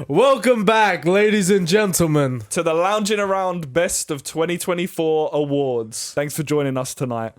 Welcome back, ladies and gentlemen. to the Loungin Around Best of 2024 Awards. Thanks for joining us tonight.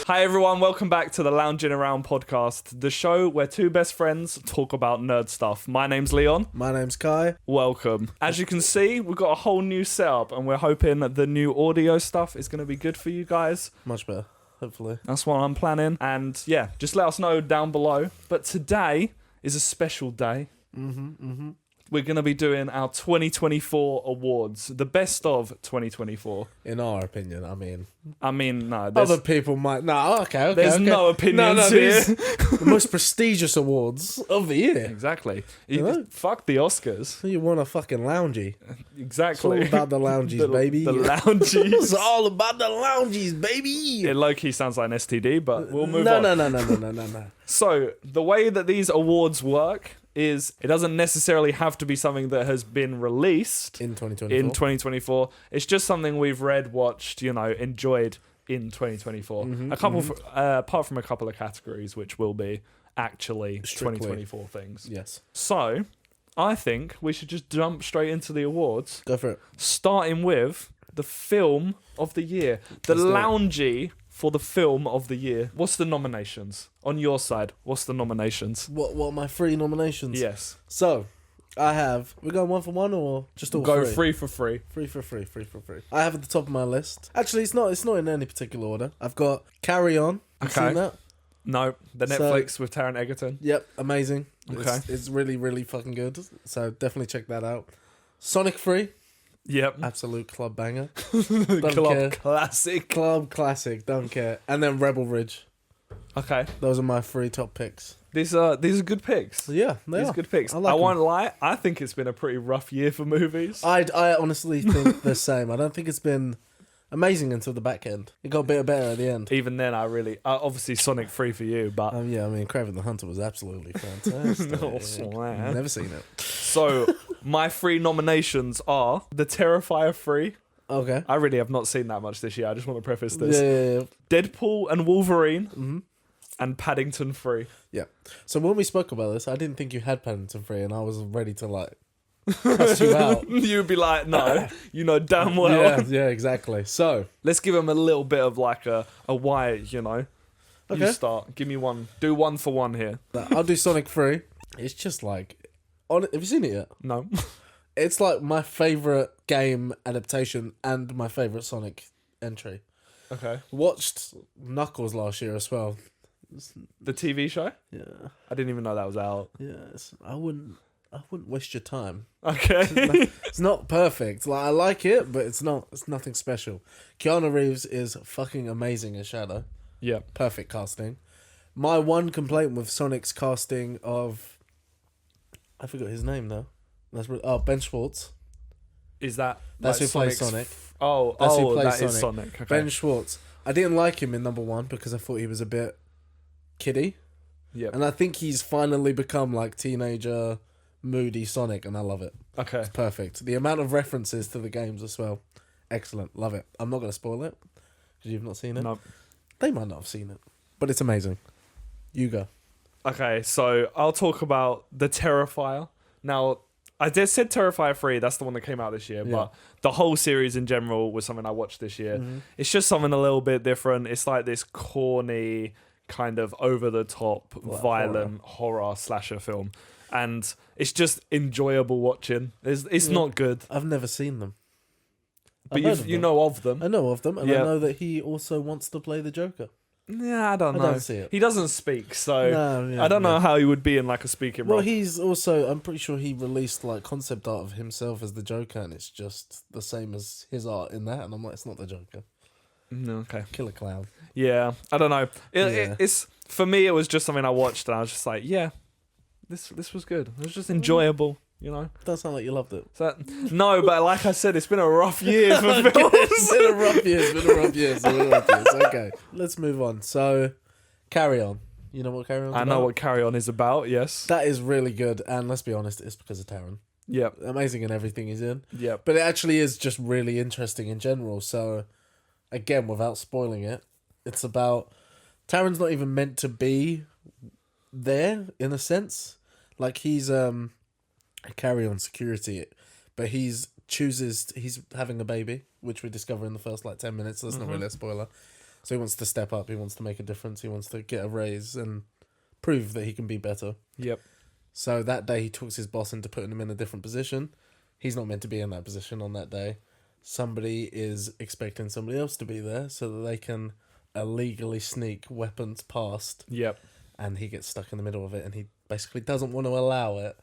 Hi everyone, welcome back to the Loungin Around podcast, the show where two best friends talk about nerd stuff. My name's Leon. My name's Kai. Welcome. As you can see, we've got a whole new setup and we're hoping that the new audio stuff is going to be good for you guys. Much better, hopefully. That's what I'm planning. And yeah, just let us know down below. But today is a special day. We're going to be doing our 2024 awards, the best of 2024. In our opinion, I mean, no. Other people might... No, okay. There's no opinions here. The most prestigious awards of the year. Exactly. know? Fuck the Oscars. You want a fucking loungy. Exactly. It's all about the loungies, baby. The loungies. It's all about the loungies, baby. It low-key sounds like an STD, but we'll move on. No. So, the way that these awards work is it doesn't necessarily have to be something that has been released In 2024. in 2024. It's just something we've read, watched, enjoyed in 2024. Apart from a couple of categories, which will be actually Strictly. 2024 things. Yes. So, I think we should just jump straight into the awards, Go for it. starting with the film of the year, the Let's do it. Loungie for the film of the year. What's the nominations? On your side, what's the nominations? What are my three nominations? Yes. So, I have... We're going one for one or just all Go three? free for free. Free for free. I have at the top of my list. Actually, it's not in any particular order. I've got Carry On. You've Okay. seen that? No, the So- Netflix with Taron Egerton. Yep, amazing. Okay. It's really, really fucking good. So definitely check that out. Sonic Free, Yep. absolute club banger. Don't Club care. classic. Club classic, don't care. And then Rebel Ridge. Okay. Those are my three top picks. These are good picks. So yeah, they These are are good picks. I I, like 'em. won't lie. I think it's been a pretty rough year for movies. I honestly think the same. I don't think it's been amazing until the back end. It got a bit better at the end. Even then, obviously Sonic 3 for you, but Yeah, Kraven the Hunter was absolutely fantastic. Oh, swear. Never seen it. So, my three nominations are The Terrifier 3. Okay. I really have not seen that much this year. I just want to preface this. Yeah. Deadpool and Wolverine and Paddington 3. Yeah. So when we spoke about this, I didn't think you had Paddington 3, and I was ready to cuss you out. You'd be like, no, you know damn well. Yeah, exactly. So, Let's give them a little bit of a why, You Okay. start. Give me one. Do one for one here. I'll do Sonic 3. It's just have you seen it yet? No. It's like my favourite game adaptation and my favourite Sonic entry. Okay. Watched Knuckles last year as well. The TV show? Yeah. I didn't even know that was out. Yes. I wouldn't waste your time. Okay. It's not perfect. I like it, but it's nothing special. Keanu Reeves is fucking amazing as Shadow. Yeah. Perfect casting. My one complaint with Sonic's casting of... I forgot his name now. Ben Schwartz. Is that That's who plays Sonic's Sonic. Oh, That's who that plays is Sonic. Sonic. Okay. Ben Schwartz. I didn't like him in number one because I thought he was a bit kiddie. Yep. And I think he's finally become teenager, moody Sonic, and I love it. Okay. It's perfect. The amount of references to the games as well. Excellent. Love it. I'm not going to spoil it because you've not seen it. No. They might not have seen it, but it's amazing. You go. Okay, so I'll talk about The Terrifier. Now, I just said Terrifier 3, that's the one that came out this year, Yeah. but the whole series in general was something I watched this year. Mm-hmm. It's just something a little bit different. It's like this corny, kind of over-the-top, violent horror slasher film. And it's just enjoyable watching. It's not good, I've never seen them. but I've heard of you them. know of them. I know of them, and Yeah. I know that he also wants to play the Joker. Yeah, I don't I know. don't see it. He doesn't speak, so No, yeah, I don't know yeah. how he would be in a speaking Well, role. he's also... I'm pretty sure he released concept art of himself as the Joker, and it's just the same as his art in that, and I'm like, it's not the Joker. No, okay. Killer Clown. Yeah, I don't know. Yeah. It's for me. It was just something I watched, and I was just like, yeah, this was good. It was just enjoyable, Doesn't sound like you loved it. So no, but like I said, it's been a rough year for films. It's been a rough year. Okay, let's move on. So, Carry On. You know what Carry On is I know what Carry On is about. Yes. That is really good, and let's be honest, it's because of Taron. Yep. Amazing in everything he's in. Yep. But it actually is just really interesting in general. So, again, without spoiling it, it's about... Taron's not even meant to be there in a sense. Like he's a carry-on security, but he's having a baby, which we discover in the first 10 minutes. So that's not really a spoiler. So he wants to step up. He wants to make a difference. He wants to get a raise and prove that he can be better. Yep. So that day he talks his boss into putting him in a different position. He's not meant to be in that position on that day. Somebody is expecting somebody else to be there so that they can illegally sneak weapons past. Yep. And he gets stuck in the middle of it, and he basically doesn't want to allow it.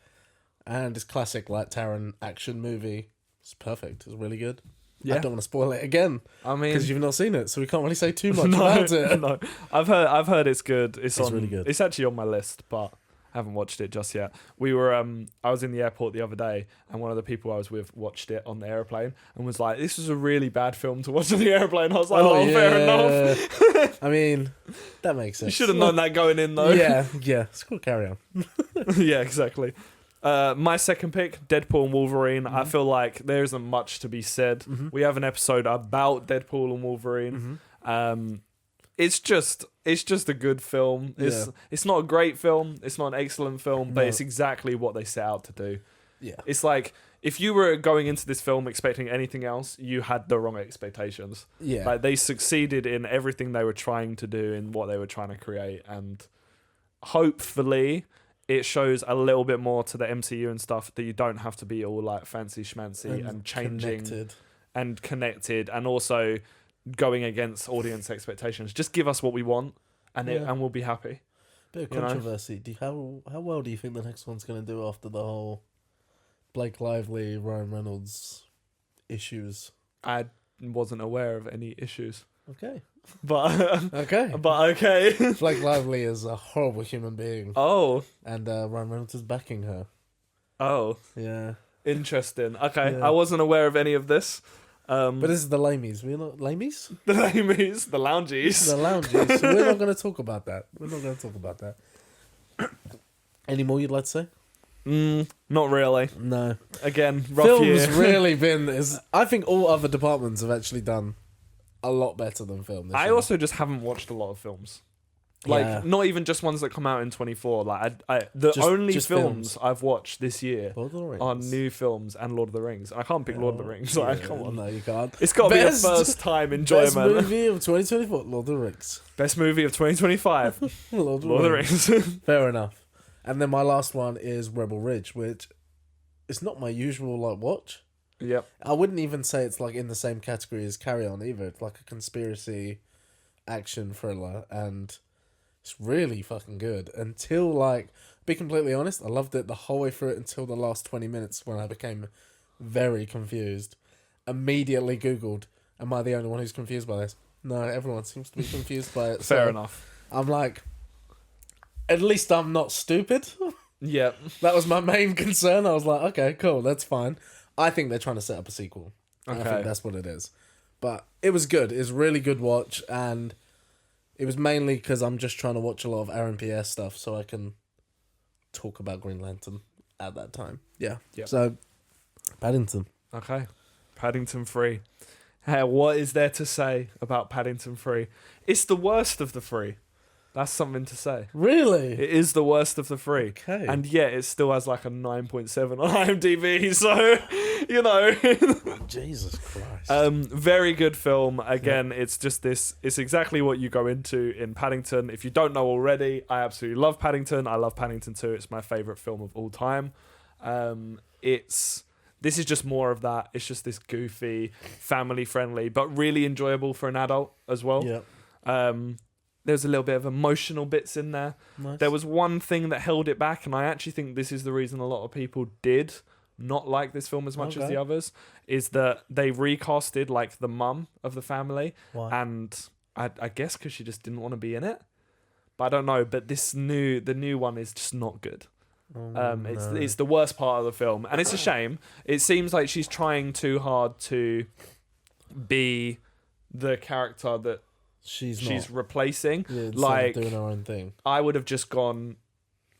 And it's classic Taron action movie. It's perfect. It's really good. Yeah. I don't want to spoil it again. I mean, because you've not seen it, so we can't really say too much about it. No, I've heard it's good. It's really good. It's actually on my list, but I haven't watched it just yet. We were I was in the airport the other day, and one of the people I was with watched it on the airplane and was like, "This was a really bad film to watch on the airplane." I was like, "Oh, fair enough." I mean, that makes sense. You should have known that going in, though. Yeah. It's cool. Carry on. Yeah, exactly. My second pick, Deadpool and Wolverine. I feel like there isn't much to be said. We have an episode about Deadpool and Wolverine. It's just a good film. It's not a great film. It's not an excellent film, but it's exactly what they set out to do. Yeah. It's like if you were going into this film expecting anything else, you had the wrong expectations. Yeah. Like they succeeded in everything they were trying to do and what they were trying to create, and hopefully it shows a little bit more to the MCU and stuff that you don't have to be all like fancy schmancy and changing and connected and also going against audience expectations. Just give us what we want and we'll be happy. Bit of controversy. How well do you think the next one's going to do after the whole Blake Lively, Ryan Reynolds issues? I wasn't aware of any issues. Okay. But okay. Blake Lively is a horrible human being. Oh. And Ryan Reynolds is backing her. Oh. Yeah. Interesting. Okay. Yeah. I wasn't aware of any of this. But this is the lamies. We're not lamies? The lamies. The loungies. The loungies. We're not going to talk about that. Any more you'd like to say? Not really. No. Again, rough Film's year. really been... I think all other departments have actually done a lot better than film this year. Also just haven't watched a lot of films. Like, not even just ones that come out in 24. Like, the only films I've watched this year are new films and Lord of the Rings. I can't pick Lord of the Rings. Like, come on. No, you can't. It's got to be a first-time enjoyment. Best movie of 2024, Lord of the Rings. Best movie of 2025, Lord of the Rings. Fair enough. And then my last one is Rebel Ridge, which is not my usual watch. Yep. I wouldn't even say it's in the same category as Carry On either. It's like a conspiracy action thriller, and it's really fucking good. Until be completely honest, I loved it the whole way through it until the last 20 minutes when I became very confused. Immediately Googled, am I the only one who's confused by this? No, everyone seems to be confused by it. Fair enough. I'm like, at least I'm not stupid. Yeah. That was my main concern. I was like, okay, cool, that's fine. I think they're trying to set up a sequel. Okay. I think that's what it is. But it was good. It was a really good watch, and it was mainly because I'm just trying to watch a lot of Aaron Pierre stuff so I can talk about Green Lantern at that time. Yeah. Yep. So, Paddington. Okay. Paddington 3. Hey, what is there to say about Paddington 3? It's the worst of the 3. That's something to say. Really? It is the worst of the 3. Okay. And yet it still has a 9.7 on IMDb, so, Jesus Christ. Very good film. Again, it's just this, it's exactly what you go into in Paddington. If you don't know already, I absolutely love Paddington. I love Paddington 2. It's my favourite film of all time. This is just more of that. It's just this goofy, family-friendly, but really enjoyable for an adult as well. Yeah. There's a little bit of emotional bits in there. Nice. There was one thing that held it back, and I actually think this is the reason a lot of people did not like this film as much as the others, is that they recasted the mum of the family. Why? And I guess because she just didn't want to be in it. But I don't know. But the new one is just not good. It's the worst part of the film, and it's a shame. It seems like she's trying too hard to be the character that she's replacing. Yeah, doing her own thing. I would have just gone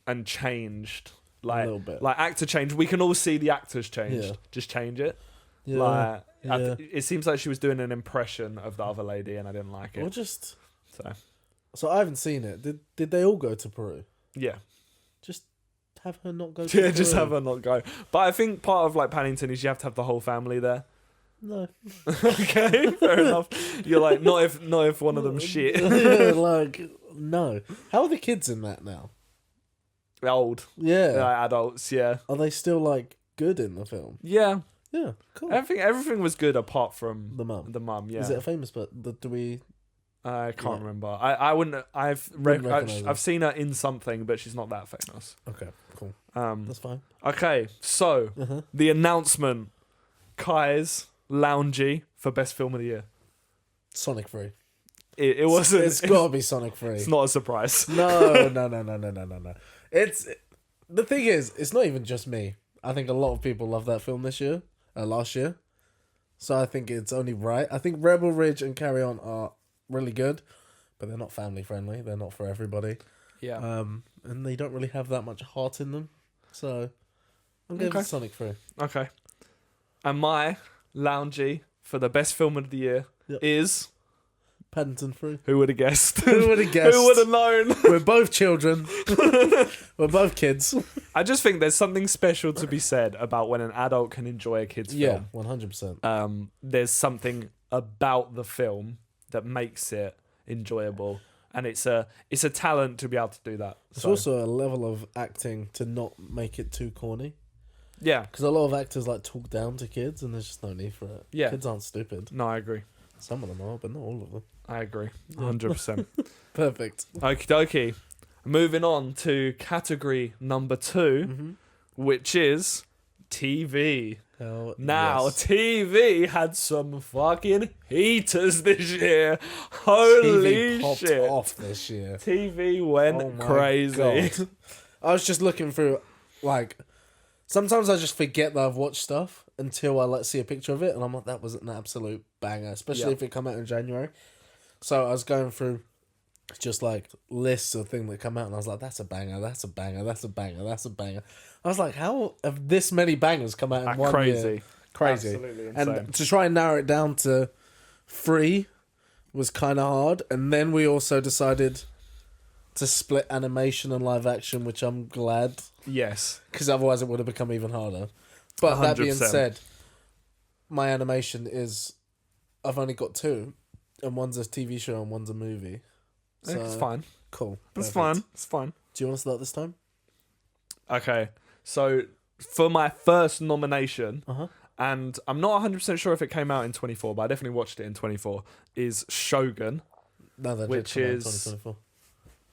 and changed a little bit. Actor change. We can all see the actors changed. Yeah. Just change it. Yeah. It seems like she was doing an impression of the other lady, and I didn't like it. So I haven't seen it. Did they all go to Peru? Yeah. Just have her not go to Yeah, just Peru. have her not go. But I think part of like Paddington is you have to have the whole family there. No. Okay, fair enough. You're like, not if one of them shit. Yeah, like, no. How are the kids in that now? Old. Yeah. Like adults, yeah. Are they still, like, good in the film? Yeah. Yeah, cool. Everything was good apart from The mum. the mum, yeah. Is it a famous, but do we... I can't Yeah. remember. I wouldn't. Wouldn't recognise her. I've seen her in something, but she's not that famous. Okay, cool. That's fine. Okay, so the announcement: Kai's Loungy for best film of the year. Sonic 3. It wasn't. It's got to be Sonic 3. It's not a surprise. No. It's... The thing is, it's not even just me. I think a lot of people love that film last year. So I think it's only right. I think Rebel Ridge and Carry On are really good, but they're not family friendly. They're not for everybody. Yeah. And they don't really have that much heart in them. So I'm going with Sonic 3. Okay. And my Loungy for the best film of the year is Paddington 3. Who would have guessed? Who would have guessed? Who would have known? We're both children. We're both kids. I just think there's something special to be said about when an adult can enjoy a kid's Yeah, film. 100%. There's something about the film that makes it enjoyable, and it's a talent to be able to do that. It's So, also a level of acting to not make it too corny. yeah, Because a lot of actors like talk down to kids, and there's just no need for it. Yeah. Kids aren't stupid. no, I agree. Some of them are, but not all of them. I agree, 100%. Perfect. Okie dokie. Moving on to category number 2, which is TV. Hell Now, yes. TV had some fucking heaters this year. Holy TV popped shit. off this year. TV went Oh my crazy. God. I was just looking through, like, sometimes I just forget that I've watched stuff until I see a picture of it, and I'm like, that was an absolute banger, especially if it come out in January. So I was going through just like lists of things that come out, and I was like, that's a banger, that's a banger, that's a banger, that's a banger. I was like, how have this many bangers come out in 1 Crazy. year? Crazy. Absolutely insane. And to try and narrow it down to 3 was kind of hard, and then we also decided to split animation and live action, which I'm glad, Yes. because otherwise it would have become even harder. But that being 100%. said, my animation is, I've only got 2, and one's a TV show and one's a movie. So, It's fine. Cool. It's Perfect. fine. It's fine. Do you want to start this time? Okay. So, for my first nomination, Uh-huh. and I'm not 100% sure if it came out in 24, but I definitely watched it in 24, is Shogun. No, that Which did come out in is- 2024.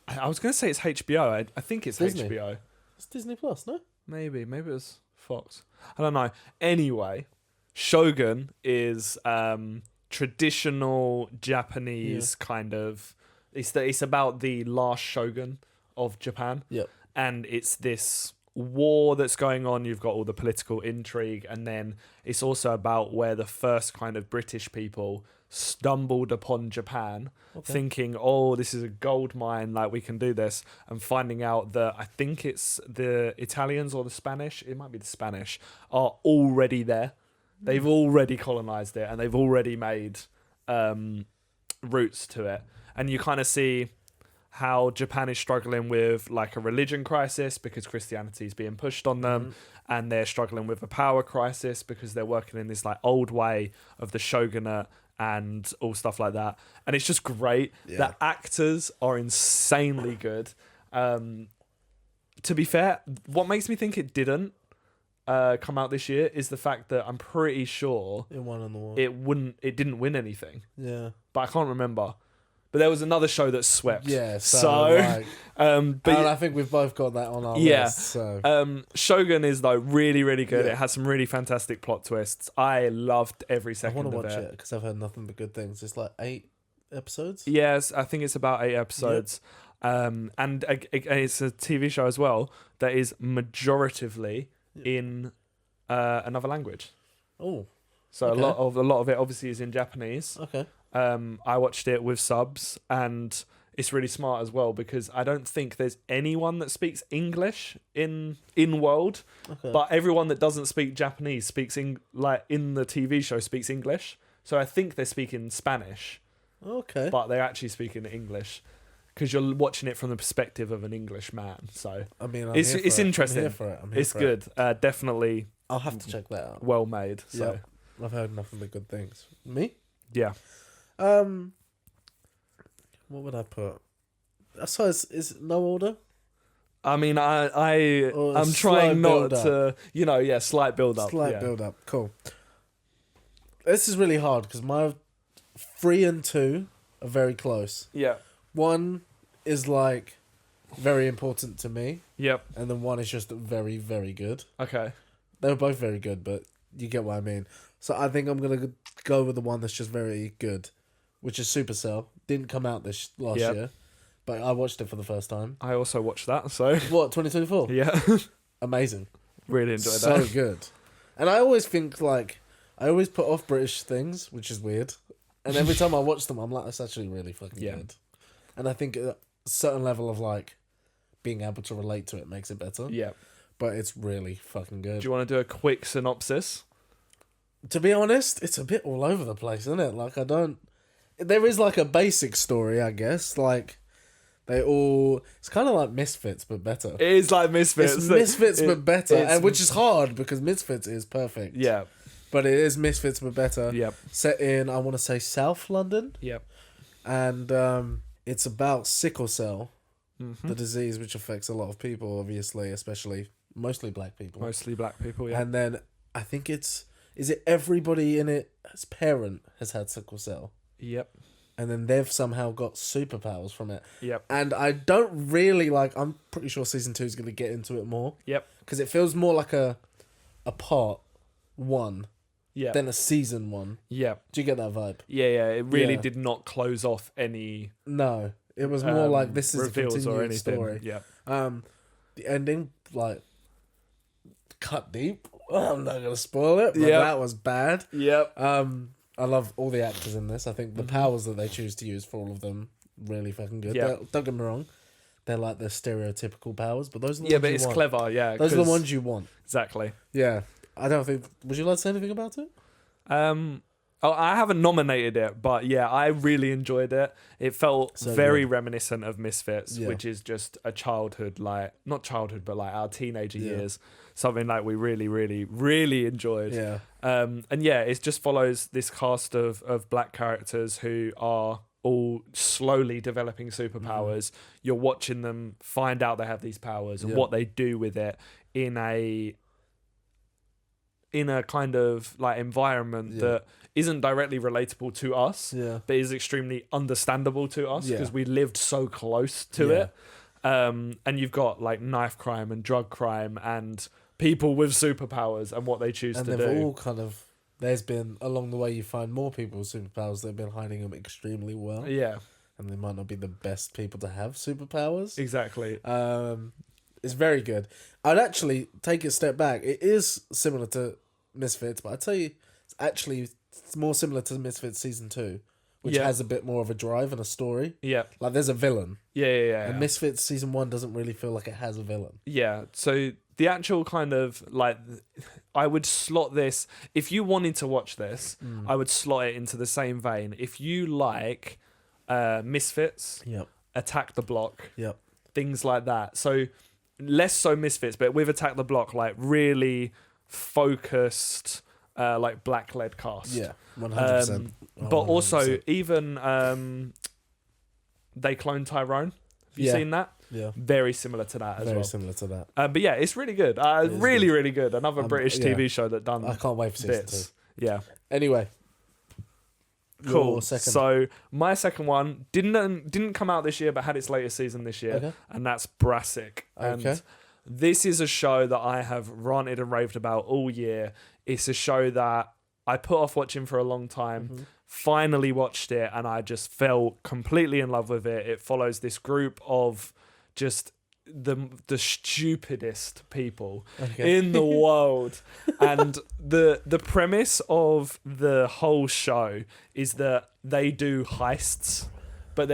I was going to say it's HBO. I think it's Disney. HBO. It's Disney Plus, no? Maybe it was Fox. I don't know. Anyway, Shogun is traditional Japanese kind of. It's about the last shogun of Japan, Yep. and it's this war that's going on. You've got all the political intrigue, and then it's also about where the first kind of British people stumbled upon Japan, thinking, oh, this is a gold mine, like we can do this, and finding out that I think it's the Italians or the Spanish, it might be the Spanish, are already there. They've already colonized it, and they've already made roots to it. And you kind of see how Japan is struggling with like a religion crisis because Christianity is being pushed on them, and they're struggling with a power crisis because they're working in this like old way of the shogunate and all stuff like that. And it's just great. Yeah. The actors are insanely good. To be fair, what makes me think it didn't come out this year is the fact that I'm pretty sure It won on the wall. it didn't win anything, Yeah. but I can't remember. But there was another show that swept. Yeah, But and I think we've both got that on our Yeah. list. So. Shogun is though really, really good. Yeah. It has some really fantastic plot twists. I loved every I second want of to watch it. it because I've heard nothing but good things. It's like 8 episodes. Yes, I think it's about 8 episodes. And it's a TV show as well that is majoritively in another language. Oh, So Okay. a lot of it obviously is in Japanese. okay. I watched it with subs, and it's really smart as well because I don't think there's anyone that speaks English in world, Okay. but everyone that doesn't speak Japanese speaks in the TV show speaks English. So I think they're speaking Spanish, Okay. but they're actually speaking English. because you're watching it from the perspective of an English man. So I mean, it's interesting. I'm here for it. It's good. Definitely I'll have to check that out. well made. So Yep. I've heard nothing but good things. Me? yeah. What would I put? I suppose is no order. I mean, Or a I'm slight trying not build-up. to, slight build up. Slight yeah. build up. Cool. This is really hard because my 3 and 2 are very close. Yeah. 1 is like very important to me, Yep. and then 1 is just very, very good. Okay. They were both very good, but you get what I mean. So I think I'm gonna go with the one that's just very good, which is Supercell. Didn't come out this last Yep. year, but I watched it for the first time. I also watched that. So What, 2024? yeah, Amazing. really enjoyed So that. good. And I always think I always put off British things, which is weird. And every time I watch them, I'm like, that's actually really fucking Yeah. good. And I think a certain level of being able to relate to it makes it better. Yeah. But it's really fucking good. Do you want to do a quick synopsis? To be honest, it's a bit all over the place, isn't it? There is a basic story, I guess. It's kind of like Misfits, but better. It is like Misfits. It's Misfits, but better. it's- And which is hard because Misfits is perfect. Yeah. But it is Misfits, but better. Yep. Set in, I want to say, South London. Yep. And it's about sickle cell, Mm-hmm. the disease which affects a lot of people, obviously, especially mostly black people. Mostly black people. Yeah. And then I think is it everybody in its parent has had sickle cell, Yep. and then they've somehow got superpowers from it. Yep. And I don't really I'm pretty sure season 2 is going to get into it more. Yep. Because it feels more like a part 1 Yeah. than a season 1. Yeah. Do you get that vibe? Yeah. Yeah. It really Yeah. did not close off any No, it was more like this is a reveals continuing or anything. story. Yeah. The ending cut deep. I'm not gonna spoil it, but Yep. that was bad. Yep. I love all the actors in this. I think the powers that they choose to use for all of them really fucking good. Yeah. Don't get me wrong, they're like the stereotypical powers, but those are the Yeah, ones but you it's want. clever. Yeah. Those are the 'cause- ones you want. Exactly. Yeah, I don't think. Would you like to say anything about it? I haven't nominated it, but yeah, I really enjoyed it. It felt So very good. reminiscent of Misfits, Yeah. which is just a childhood, not childhood, but our teenager Yeah. years. Something we really, really, really enjoyed. Yeah, And yeah, it just follows this cast of black characters who are all slowly developing superpowers. You're watching them find out they have these powers and Yeah. what they do with it in a kind of environment Yeah. that isn't directly relatable to us, yeah, but is extremely understandable to us Yeah. because we lived so close to Yeah. it. And you've got knife crime and drug crime and people with superpowers and what they choose and to they've do. all kind of. There's been along the way you find more people with superpowers. They've been hiding them extremely well, Yeah, and they might not be the best people to have superpowers. exactly. It's very good. I'd actually take a step back. It is similar to Misfits, but I'd tell you it's more similar to Misfits season 2, which Yeah. has a bit more of a drive and a story. Yeah, There's a villain, yeah. and Misfits season 1 doesn't really feel like it has a villain. Yeah, so the actual kind of I would slot this, if you wanted to watch this, I would slot it into the same vein. If you like Misfits, Yep. Attack the Block, Yep. things like that. So less so Misfits, but with Attack the Block, really focused, black led cast. Yeah. 100%. But also even They Clone Tyrone. Have you Yeah. seen that? Yeah. Very similar to that as Very well. similar to that. But yeah, it's really good. is Really, good. really good. Another British yeah. TV show that done I can't wait for season bits. Yeah, 2. Anyway. cool. Your second. So my second one didn't come out this year, but had its latest season this year, Okay. and that's Brassic. Okay. And this is a show that I have ranted and raved about all year. It's a show that I put off watching for a long time. Finally watched it, and I just fell completely in love with it. It follows this group of just the stupidest people Okay. in the world, and the premise of the whole show is that they do heists, but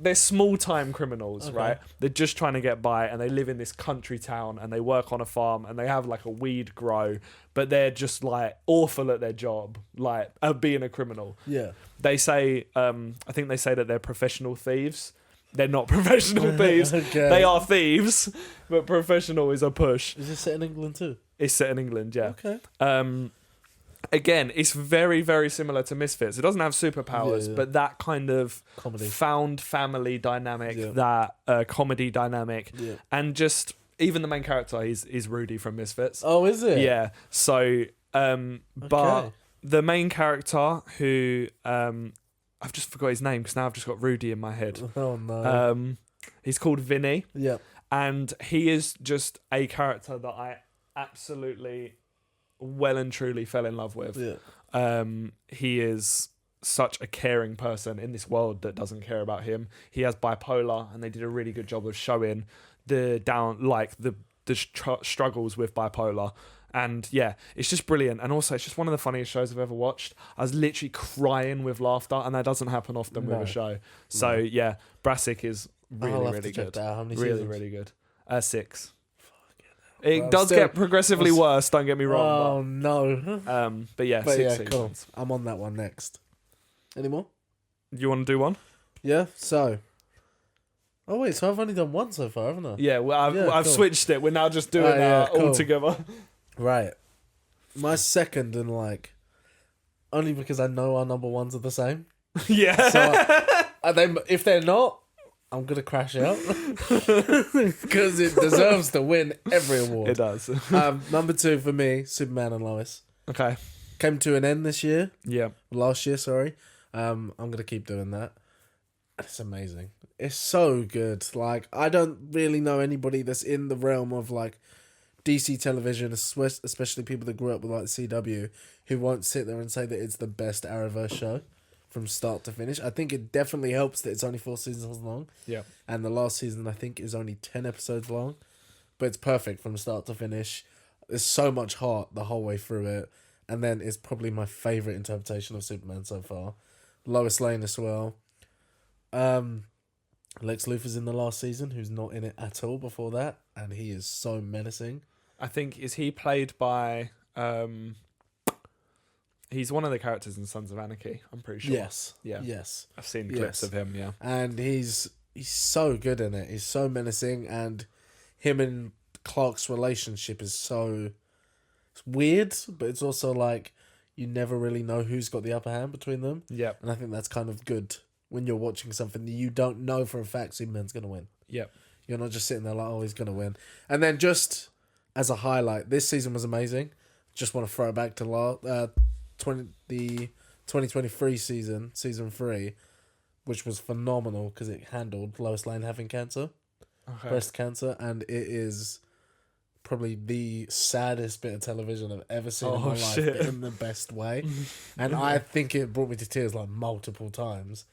they're small time criminals, Okay. right? They're just trying to get by, and they live in this country town, and they work on a farm, and they have a weed grow, but they're just awful at their job, of being a criminal. Yeah. They say, I think they say that they're professional thieves, they're not professional thieves. Okay. They are thieves, but professional is a push. Is it set in England too? It's set in England, yeah. Okay. Again, it's very, very similar to Misfits. It doesn't have superpowers, but that kind of Comedy. found family dynamic, that comedy dynamic, and just even the main character is Rudy from Misfits. Oh, is it? Yeah. So, but the main character who I've just forgot his name because now I've just got Rudy in my head. Oh no. He's called Vinny. Yeah. And he is just a character that I absolutely well and truly fell in love with. Yeah. He is such a caring person in this world that doesn't care about him. He has bipolar, and they did a really good job of showing the struggles with bipolar. And yeah, it's just brilliant. And also, it's just one of the funniest shows I've ever watched. I was literally crying with laughter, and that doesn't happen often with a show. So yeah, Brassic is really good. Really Really good. 6. It does get progressively worse, don't get me wrong. Oh no. But yeah, But 6 yeah, seasons. cool. I'm on that one next. Any more? You want to do one? Yeah. So. Oh wait, so I've only done one so far, haven't I? Yeah, well, I've cool. switched it. We're now just doing cool. all together. Right. My second, and like, only because I know our number ones are the same. Yeah. So if they're not, I'm gonna crash out because it deserves to win every award. It does. Number 2 for me, Superman and Lois. Okay. Came to an end this year. Yeah. Last year, sorry. I'm gonna keep doing that. It's amazing. It's so good. Like, I don't really know anybody that's in the realm of like DC television, especially people that grew up with like CW, who won't sit there and say that it's the best Arrowverse show from start to finish. I think it definitely helps that it's only 4 seasons long. Yeah. And the last season, I think, is only 10 episodes long. But it's perfect from start to finish. There's so much heart the whole way through it. And then it's probably my favourite interpretation of Superman so far. Lois Lane as well. Lex Luthor's in the last season, who's not in it at all before that. And he is so menacing. I think, is he played by... he's one of the characters in Sons of Anarchy, I'm pretty sure. Yes. Yeah. Yes. I've seen clips of him, yeah. And he's so good in it. He's so menacing, and him and Clark's relationship is so... It's weird, but it's also like you never really know who's got the upper hand between them. Yeah. And I think that's kind of good when you're watching something that you don't know for a fact Superman's going to win. Yeah. You're not just sitting there like, oh, he's going to win. And then just as a highlight, this season was amazing. Just want to throw it back to the 2023 season 3, which was phenomenal because it handled Lois Lane having cancer, breast cancer, and it is probably the saddest bit of television I've ever seen in my life, but in the best way. And I think it brought me to tears like multiple times.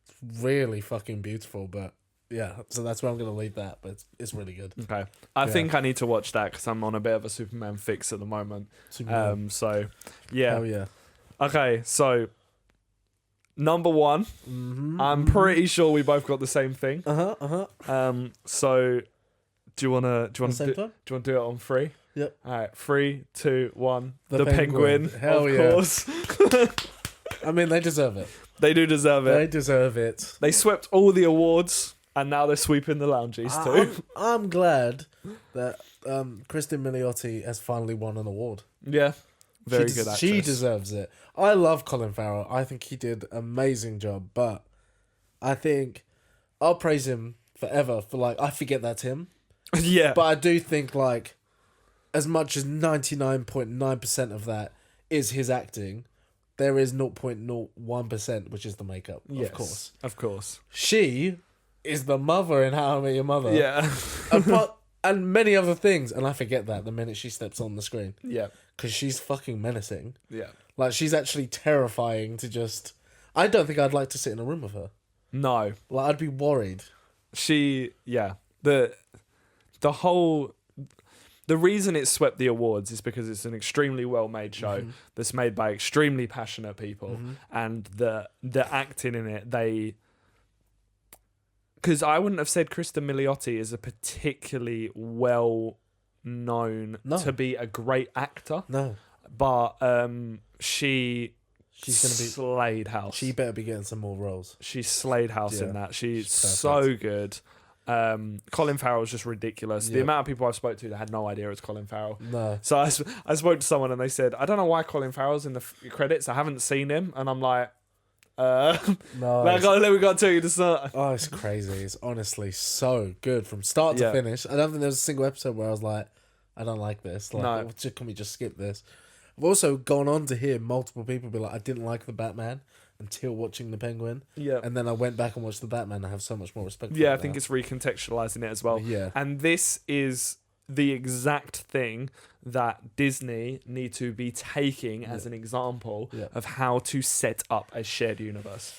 It's really fucking beautiful, but yeah, so that's where I'm going to leave that, but it's really good. Okay. I think I need to watch that because I'm on a bit of a Superman fix at the moment. Superman. So, yeah. Hell yeah. Okay, so number 1, I'm pretty sure we both got the same thing. So do you wanna do it on 3? Yep. All right, 3, 2, 1. The Penguin. Hell of yeah. course. I mean, they deserve it. They do deserve it. They deserve it. They swept all the awards, and now they're sweeping the lounges too. I'm glad that Kristen Milioti has finally won an award. Yeah. Very good actress. She deserves it. I love Colin Farrell. I think he did an amazing job, but I think I'll praise him forever for like, I forget that's him. Yeah. But I do think like as much as 99.9% of that is his acting, there is 0.01%, which is the makeup, Yes, of course. Of course. She is the mother in How I Met Your Mother. Yeah. And many other things. And I forget that the minute she steps on the screen. Yeah. Because she's fucking menacing. Yeah. Like, she's actually terrifying to just... I don't think I'd like to sit in a room with her. No. Like, I'd be worried. Yeah. The reason it swept the awards is because it's an extremely well-made show that's made by extremely passionate people, and the acting in it, because I wouldn't have said Kristen Milioti is a particularly well known to be a great actor. No. But she She's gonna be. slayed house. She better be getting some more roles. She slayed house in Yeah, that. She's she's so good. Colin Farrell's just ridiculous. The Yeah. amount of people I've spoke to that had no idea it's Colin Farrell. No. So I spoke to someone and they said, I don't know why Colin Farrell's in the credits. I haven't seen him. And I'm like, No. we got to tell you this. Oh, it's crazy. It's honestly so good from start to Yeah. finish. I don't think there was a single episode where I was like, I don't like this. Like, No. can we just skip this? I've also gone on to hear multiple people be like, I didn't like the Batman until watching the Penguin. Yeah. And then I went back and watched the Batman and I have so much more respect for Yeah, I it think now. it's recontextualizing it as well. Yeah. And this is the exact thing that Disney need to be taking as an example Yeah. of how to set up a shared universe.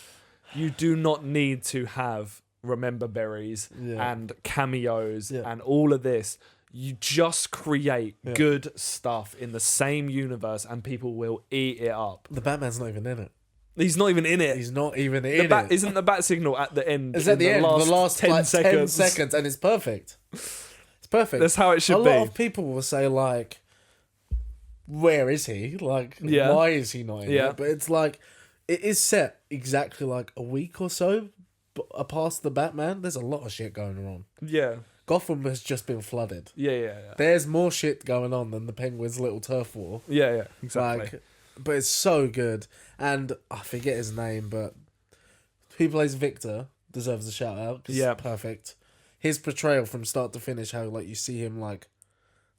You do not need to have Remember Berries Yeah. and cameos Yeah. and all of this. You just create Yeah. good stuff in the same universe and people will eat it up. The Batman's not even in it. He's not even in it. He's not even The in bat, it. isn't the bat signal at the end? It's at in the end, the last 10 like, seconds. 10 seconds, and it's perfect. It's perfect. That's how it should A be. lot of people will say, like, where is he? Like, Yeah. why is he not in Yeah. it? But it's like, it is set exactly like a week or so past the Batman. There's a lot of shit going on. Yeah. Gotham has just been flooded. Yeah. There's more shit going on than the Penguins' little turf war. Yeah, exactly. Like, but it's so good. And I forget his name, but who plays Victor deserves a shout out. 'Cause Yeah. it's perfect. His portrayal from start to finish, how like you see him like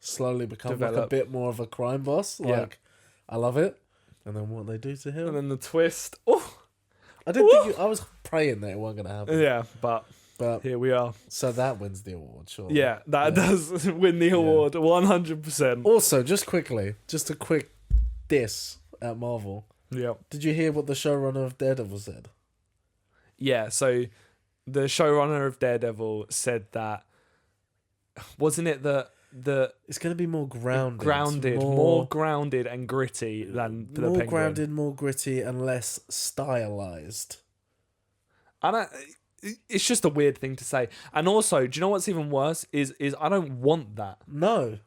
slowly become like a Develop. bit more of a crime boss. Yeah. Like, I love it. And then what they do to him. And then the twist. Oh, I didn't think I was praying that it wasn't gonna happen. yeah, but But here we are. so that wins the award, sure. Yeah, that does win the award 100%. Also, just quickly, just a quick diss at Marvel. Yeah. Did you hear what the showrunner of Daredevil said? Yeah, so the showrunner of Daredevil said that, wasn't it that It's going to be more grounded. more grounded and gritty than the more Penguin. grounded, more gritty, and less stylized. I don't. It's just a weird thing to say. And also, do you know what's even worse? Is I don't want that. No.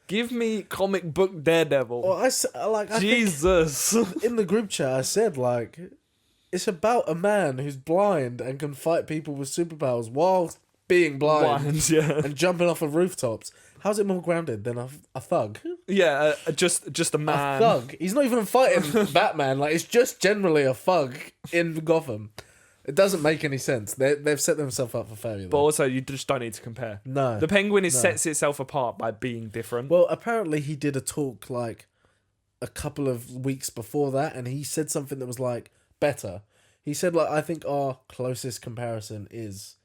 Give me comic book Daredevil. Well, I think Jesus. in the group chat, I said, like, it's about a man who's blind and can fight people with superpowers while being blind Yeah. and jumping off of rooftops. How's it more grounded than a thug? Yeah, just a A man. thug. He's not even fighting Batman. Like, it's just generally a thug in Gotham. It doesn't make any sense. They've set themselves up for failure. But also, you just don't need to compare. No. The Penguin No. sets itself apart by being different. Well, apparently he did a talk like a couple of weeks before that, and he said something that was like better. He said like, I think our closest comparison is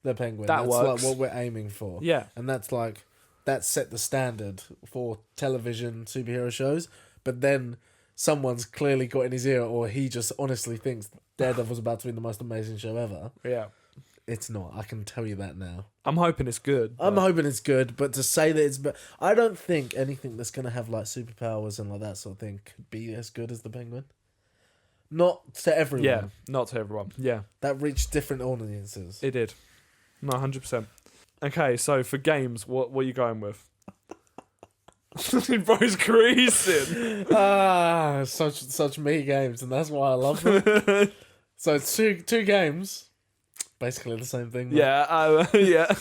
the Penguin. That That's works. like what we're aiming for. Yeah. And that's like that set the standard for television superhero shows. But then someone's clearly got in his ear, or he just honestly thinks Daredevil's about to be the most amazing show ever. Yeah. It's not. I can tell you that now. I'm hoping it's good. I'm but- hoping it's good, but to say that it's... I don't think anything that's going to have, like, superpowers and, like, that sort of thing could be as good as the Penguin. Not to everyone. Yeah, not to everyone. Yeah, That reached different audiences. it did. No, 100%. Okay, so for games, what are you going with? Bro's creasing. Such me games, and that's why I love them. So it's two games. Basically the same thing. though. Yeah, yeah.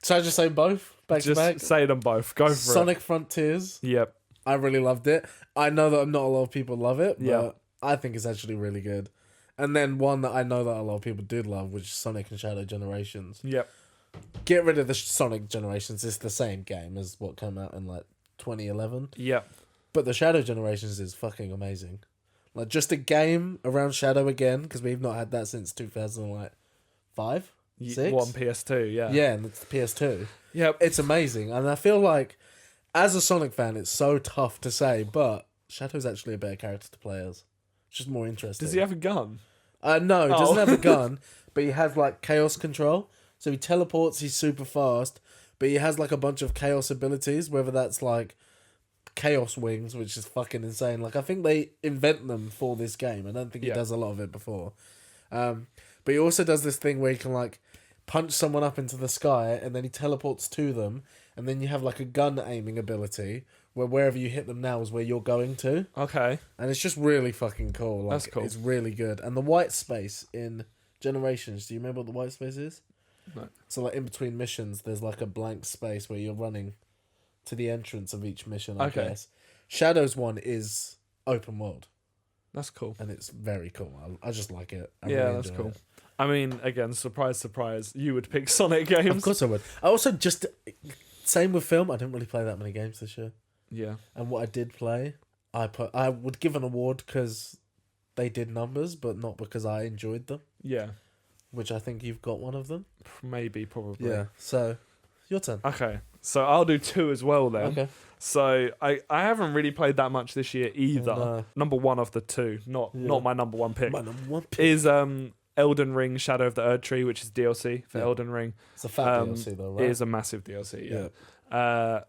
So I just say both? Back to back? Just say them both. Go for it. Sonic Frontiers. Yep. I really loved it. I know that not a lot of people love it, but Yeah. I think it's actually really good. And then one that I know that a lot of people did love, which is Sonic and Shadow Generations. Yep. Get rid of the Sonic Generations. It's the same game as what came out in like 2011. Yep. But the Shadow Generations is fucking amazing. Like just a game around Shadow again, because we've not had that since 2005, 6. One PS2. Yeah. Yeah, and it's the PS2. Yep. It's amazing, and I feel like as a Sonic fan, it's so tough to say, but Shadow's actually a better character to play as. It's just more interesting. Does he have a gun? No, he doesn't Oh. have a gun, but he has like chaos control. So he teleports, he's super fast, but he has like a bunch of chaos abilities, whether that's like chaos wings, which is fucking insane. Like I think they invent them for this game. I don't think he Yeah. does a lot of it before. But he also does this thing where he can like punch someone up into the sky and then he teleports to them, and then you have like a gun aiming ability where wherever you hit them now is where you're going to, Okay. and it's just really fucking cool. Like, That's cool. It's really good. And the white space in Generations, do you remember what the white space is? No. So like in between missions, there's like a blank space where you're running to the entrance of each mission. I Okay. guess Shadows one is open world, That's cool. and it's very cool. I just like it. I Yeah, really that's enjoy cool. it. I mean, again, surprise, surprise, you would pick Sonic games. Of course I would. I also just same with film. I didn't really play that many games this year, Yeah. and what I did play, I would give an award because they did numbers, but not because I enjoyed them. Yeah. Which I think you've got one of them. Maybe, probably. Yeah. So, your turn. Okay. So I'll do 2 as well then. Okay. So I haven't really played that much this year either. No. Number 1 of the 2, not my number 1 pick, My number one pick. is Elden Ring Shadow of the Erd Tree, which is DLC for Yeah. Elden Ring. It's a fat DLC though, right? It is a massive DLC, yeah.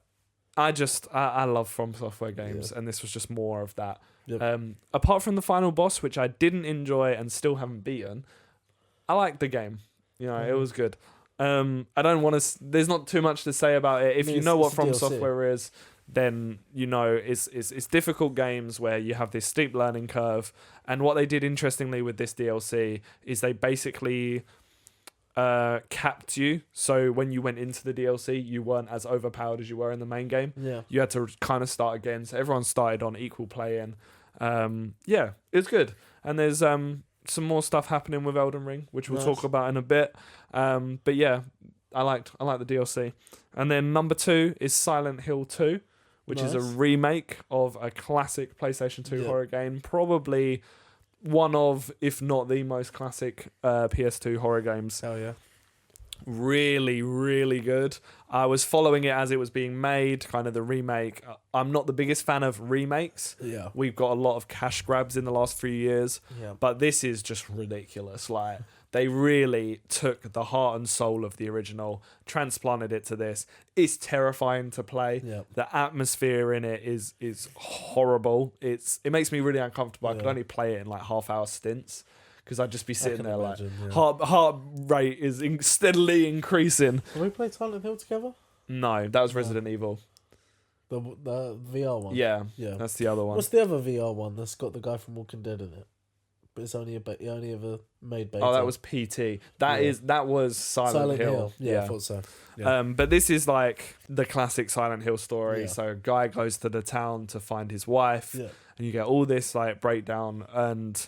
I love From Software games, and this was just more of that. Yep. Apart from the final boss, which I didn't enjoy and still haven't beaten, I liked the game. You know, it was good. I don't want to. There's not too much to say about it. If you know what From DLC. Software is, then you know it's difficult games where you have this steep learning curve. And what they did interestingly with this DLC is they basically capped you. So when you went into the DLC, you weren't as overpowered as you were in the main game. Yeah. You had to kind of start again. So everyone started on equal playing. Yeah, it's good. And there's some more stuff happening with Elden Ring, which we'll talk about in a bit. But yeah, I like the DLC. And then number 2 is Silent Hill 2, which is a remake of a classic PlayStation 2 horror game. Probably one of, if not the most classic PS2 horror games. Hell yeah. Really, really good. I was following it as it was being made, kind of the remake. I'm not the biggest fan of remakes. Yeah. We've got a lot of cash grabs in the last few years, Yeah. but this is just ridiculous. Like, they really took the heart and soul of the original, transplanted it to this. It's terrifying to play. Yeah. The atmosphere in it is horrible. It makes me really uncomfortable. I could Yeah. only play it in like half-hour stints, because I'd just be sitting there imagine, like heart rate is steadily increasing. Have we played Silent Hill together? No, that was Resident Evil. The VR one. Yeah, Yeah. that's the other one. What's the other VR one that's got the guy from Walking Dead in it? But it's only he only ever made beta. Oh, that was PT. That was Silent Hill. Yeah, I thought so. Yeah. But this is like the classic Silent Hill story. Yeah. So a guy goes to the town to find his wife, Yeah. and you get all this like breakdown, and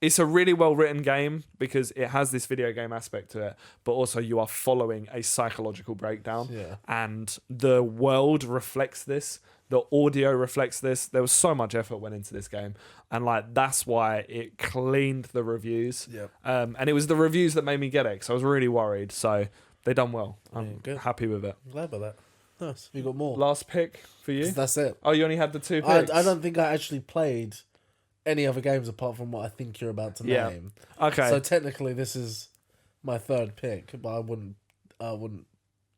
it's a really well written game because it has this video game aspect to it, but also you are following a psychological breakdown, Yeah. and the world reflects this. The audio reflects this. There was so much effort went into this game, and like that's why it cleaned the reviews. Yeah. And it was the reviews that made me get it, because I was really worried. So they done well. I'm good. happy with it. I'm glad about that. Nice. Have you got more? Last pick for you? That's it. Oh, you only had the 2 I picks. don't think I actually played any other games apart from what I think you're about to Yeah. name. Okay. So technically, this is my 3rd pick, but I wouldn't.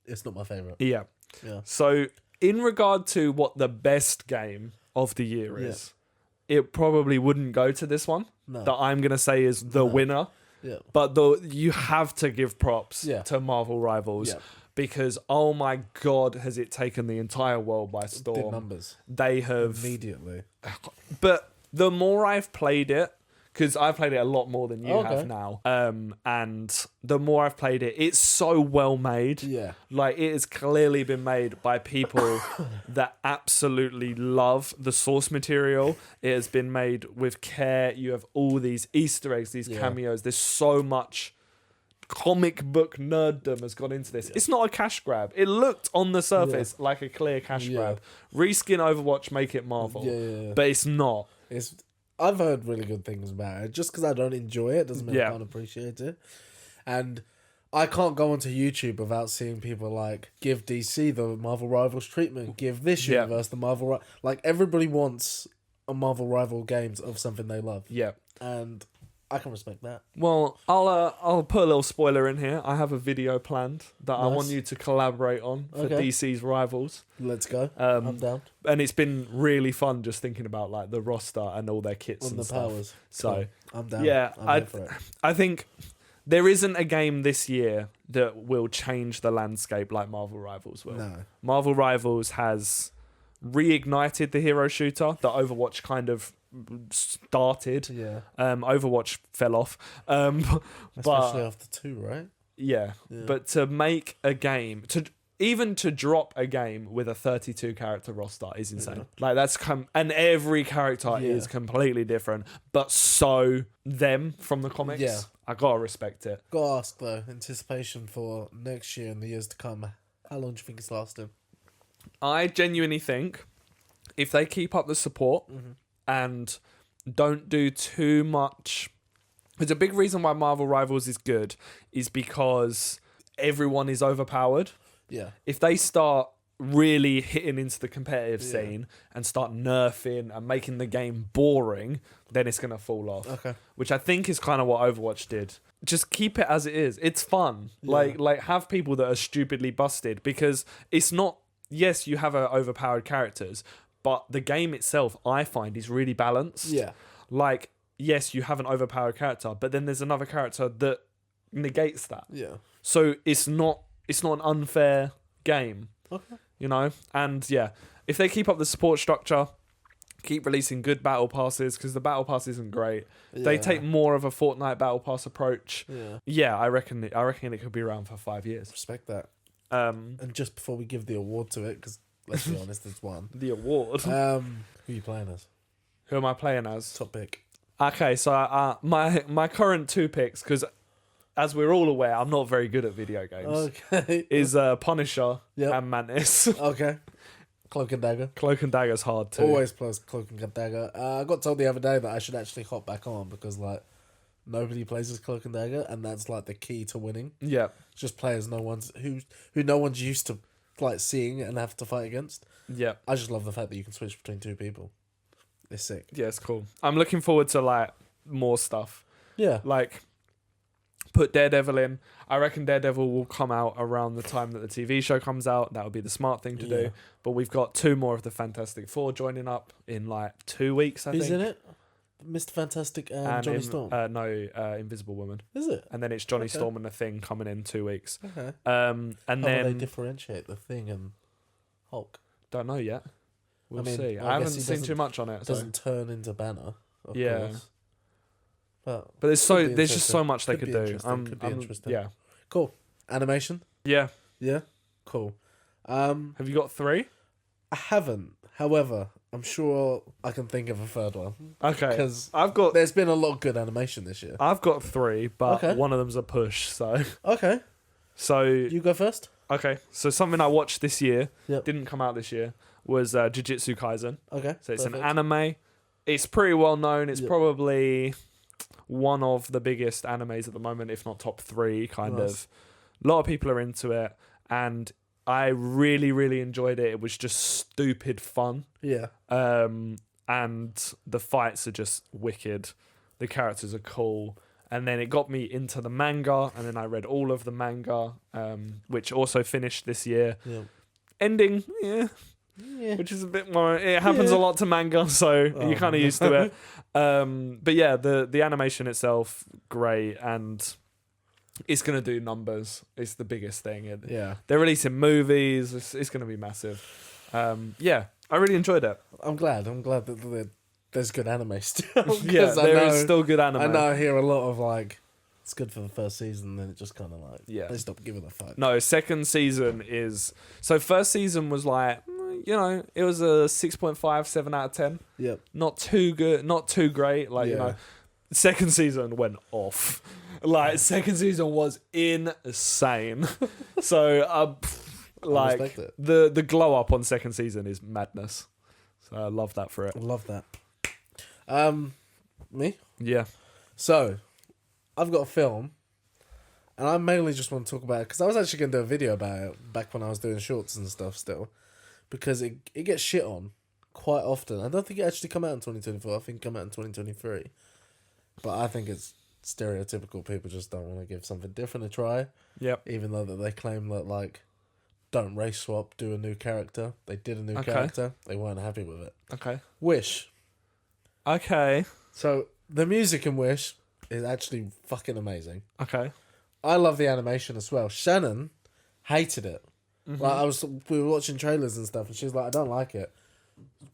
It's not my favorite. Yeah. Yeah. So in regard to what the best game of the year is, it probably wouldn't go to this one. No. That I'm gonna say is the winner. Yeah. But you have to give props to Marvel Rivals. Yeah. Because oh my god, has it taken the entire world by Did storm? numbers They have, immediately. but the more I've played it, because I've played it a lot more than you Okay. have now, and the more I've played it, it's so well made. Yeah. Like, it has clearly been made by people that absolutely love the source material. It has been made with care. You have all these Easter eggs, these cameos. There's so much comic book nerddom has gone into this. It's not a cash grab. It looked on the surface like a clear cash grab. Reskin Overwatch, make it Marvel. Yeah. But it's not. I've heard really good things about it. Just because I don't enjoy it doesn't mean I can't appreciate it. And I can't go onto YouTube without seeing people like give DC the Marvel Rivals treatment, give this universe the Marvel like everybody wants a Marvel Rival games of something they love. Yeah. And I can respect that. Well, I'll put a little spoiler in here. I have a video planned that I Nice. want you to collaborate on for DC's Rivals. Let's go. I'm down. And it's been really fun just thinking about like the roster and all their kits On and the stuff. powers. So Cool. I'm down. yeah, I'm here for it. I think there isn't a game this year that will change the landscape like Marvel Rivals will. No. Marvel Rivals has reignited the hero shooter that Overwatch kind of started. Yeah. Overwatch fell off. Especially after 2, right? Yeah. But to make a game, to drop a game with a 32 character roster is insane. Yeah. Like that's and every character is completely different, but so them from the comics. Yeah. I gotta respect it. Gotta ask though, anticipation for next year and the years to come. How long do you think it's lasting? I genuinely think if they keep up the support and don't do too much. There's a big reason why Marvel Rivals is good is because everyone is overpowered. Yeah. If they start really hitting into the competitive scene and start nerfing and making the game boring, then it's going to fall off. Okay. Which I think is kind of what Overwatch did. Just keep it as it is. It's fun. Yeah. Like have people that are stupidly busted, because it's not, yes, you have overpowered characters, but the game itself, I find, is really balanced. Yeah. Like, yes, you have an overpowered character, but then there's another character that negates that. Yeah. So it's not an unfair game. Okay. You know? And yeah, if they keep up the support structure, keep releasing good battle passes, because the battle pass isn't great. Yeah. They take more of a Fortnite battle pass approach. Yeah. Yeah, I reckon it could be around for 5 years. Respect that. And just before we give the award to it, because let's be honest, it's one. the award. Who are you playing as? Who am I playing as? Top pick. Okay, so my current 2 picks, because as we're all aware, I'm not very good at video games. Okay. Is Punisher and Mantis. Okay. Cloak and Dagger. Cloak and Dagger's hard too. Always plays Cloak and Dagger. I got told the other day that I should actually hop back on because like nobody plays as Cloak and Dagger, and that's like the key to winning. Yeah. Just players who no one's used to like seeing and have to fight against. Yeah. I just love the fact that you can switch between 2 people. It's sick. Yeah, it's cool. I'm looking forward to like more stuff. Yeah. Like put Daredevil in. I reckon Daredevil will come out around the time that the TV show comes out. That would be the smart thing to do. But we've got 2 more of the Fantastic Four joining up in like 2 weeks, I think. Who's in it? Mr. Fantastic and Johnny Storm? Invisible Woman. Is it? And then it's Johnny Storm and the Thing coming in 2 weeks. Okay. And How then will they differentiate the Thing and Hulk? don't know yet. We'll see. I I guess haven't he seen too much on it. It doesn't turn into Banner, of Yeah. course. But there's could be just so much they Could could be do. interesting, could be interesting. Yeah. cool. Animation? Yeah. Yeah? Cool. Have you got 3? I haven't. However, I'm sure I can think of a third one. Okay. Because I've got there's been a lot of good animation this year. 3, but Okay. one of them's a push. So Okay. You go first? okay. So something I watched this year, Yep. didn't come out this year, was Jujutsu Kaisen. Okay. So it's perfect. an anime. It's pretty well known. It's Yep. probably one of the biggest animes at the moment, if not top 3, kind Nice. of. A lot of people are into it, and I really, really enjoyed it. It was just stupid fun. Yeah. And the fights are just wicked. The characters are cool. And then it got me into the manga, and then I read all of the manga, which also finished this year. Yeah. Ending, Yeah. which is a bit more. It happens a lot to manga, so you're kind of used to it. But yeah, the animation itself, great, and it's gonna do numbers. It's the biggest thing. Yeah. They're releasing movies. It's gonna be massive. Yeah, I really enjoyed it. I'm glad that there's good anime still. Yeah, 'Cause there is still good anime. I know I hear a lot of like, it's good for the first season, then it just kind of like, Yeah. they stop giving a fuck. No, second season is... So first season was like, it was a 6.5, 7 out of 10. Yep. Not too good, not too great. Like, second season went off. Like, second season was insane. So, like, respect it. the glow up on second season is madness. So I love that for it. I love that. Me? Yeah. So, I've got a film, and I mainly just want to talk about it because I was actually going to do a video about it back when I was doing shorts and stuff still, because it gets shit on quite often. I don't think it actually come out in 2024. I think it come out in 2023. But I think it's stereotypical. People just don't want to give something different a try. Yep. Even though that they claim that, like, don't race swap, do a new character. They did a new character. They weren't happy with it. Okay. Wish. Okay. So, the music in Wish is actually fucking amazing. Okay. I love the animation as well. Shannon hated it. Mm-hmm. Like we were watching trailers and stuff, and she's like, "I don't like it."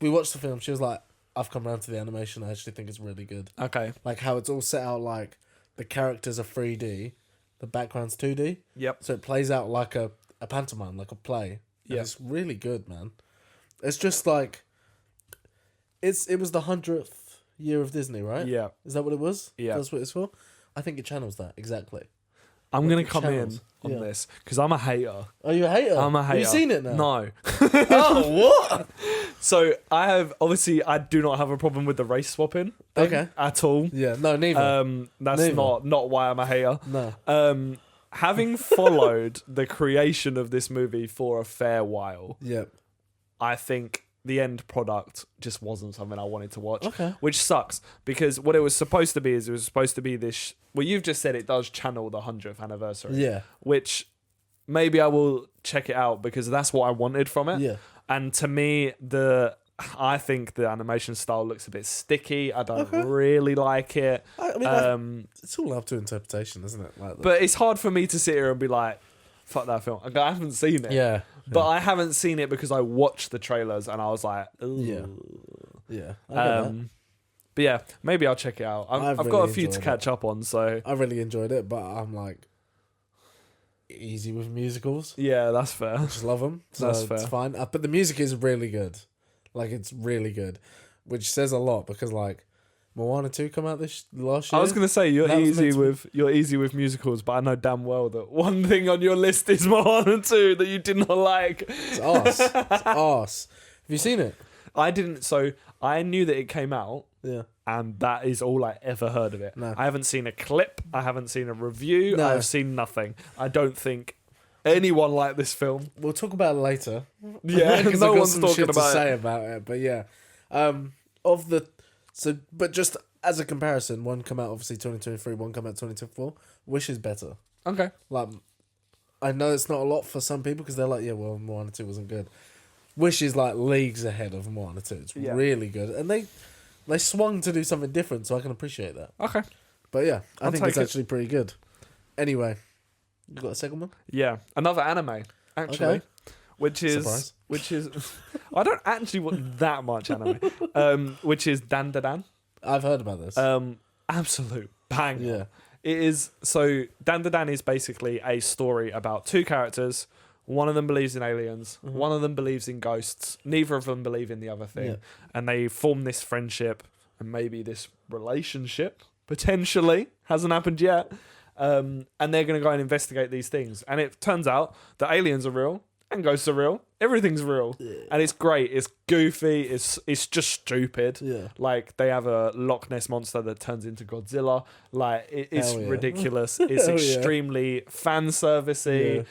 we watched the film. She was like, "I've come around to the animation. I actually think it's really good. Okay. Like how it's all set out. Like the characters are 3D, the background's 2D. Yep. So it plays out like a pantomime, like a play. Yeah, it's really good, man. It's just like it was the 100th year of Disney, right? Yeah. Is that what it was? Yeah. That's what it's for. I think it channels that exactly. I'm Like going it to come in channels. on Yeah. this because I'm a hater. Are you a hater? I'm a hater. Have you seen it now? No. Oh, what? So I do not have a problem with the race swapping thing Okay. at all. Yeah, no, neither. That's Neither. not why I'm a hater. No. Having followed the creation of this movie for a fair while, Yeah. I think the end product just wasn't something I wanted to watch. Okay. Which sucks because what it was supposed to be is it was supposed to be this. Well, you've just said it does channel the 100th anniversary. Yeah. Which maybe I will check it out because that's what I wanted from it. Yeah. And to me, I think the animation style looks a bit sticky. I don't Okay. really like it. I mean, it's all up to interpretation, isn't it? Like But it's hard for me to sit here and be like, fuck that film. Like, I haven't seen it. yeah. But I haven't seen it because I watched the trailers and I was like, ooh. Yeah. I get that. But yeah, maybe I'll check it out. I've got really a few to enjoyed catch up on, so I really enjoyed it, but I'm like easy with musicals. yeah, that's fair. I just love them. So That's it's fair. fine. But the music is really good. Like, it's really good. Which says a lot because, like, Moana 2 come out this last year. I was gonna say you're That was easy meant to with musicals, but I know damn well that one thing on your list is Moana 2 that you did not like. It's arse. It's arse. Have you seen it? I didn't. So I knew that it came out, Yeah. and that is all I ever heard of it. No. I haven't seen a clip. I haven't seen a review. No. I've seen nothing. I don't think anyone liked this film. We'll talk about it later. Yeah, 'Cause no I've got one's some talking shit to about say it. about it. But yeah. But just as a comparison, one come out obviously 2023, one come out 2024. Wish is better. Okay. Like, I know it's not a lot for some people because they're like, yeah, well, Moana 2 wasn't good. Wish is like leagues ahead of Moana 2. It's Yeah. really good. And they swung to do something different, so I can appreciate that. Okay. But yeah, I I'll think take it's it. actually pretty good. Anyway, you got a second one? Yeah, another anime actually, Okay. which is Surprise. I don't actually want that much anime. Which is Dan Da Dan. I've heard about this. Absolute banger. Yeah. It is. So Dan Da Dan is basically a story about two characters. One of them believes in aliens. Mm-hmm. One of them believes in ghosts. Neither of them believe in the other thing. Yeah. And they form this friendship and maybe this relationship, potentially. Hasn't happened yet. And they're going to go and investigate these things. And it turns out that aliens are real and ghosts are real. Everything's real. Yeah. And it's great. It's goofy. It's just stupid. Yeah. Like, they have a Loch Ness monster that turns into Godzilla. Like, it's Hell yeah. ridiculous. It's Hell yeah. extremely fan servicey. Yeah.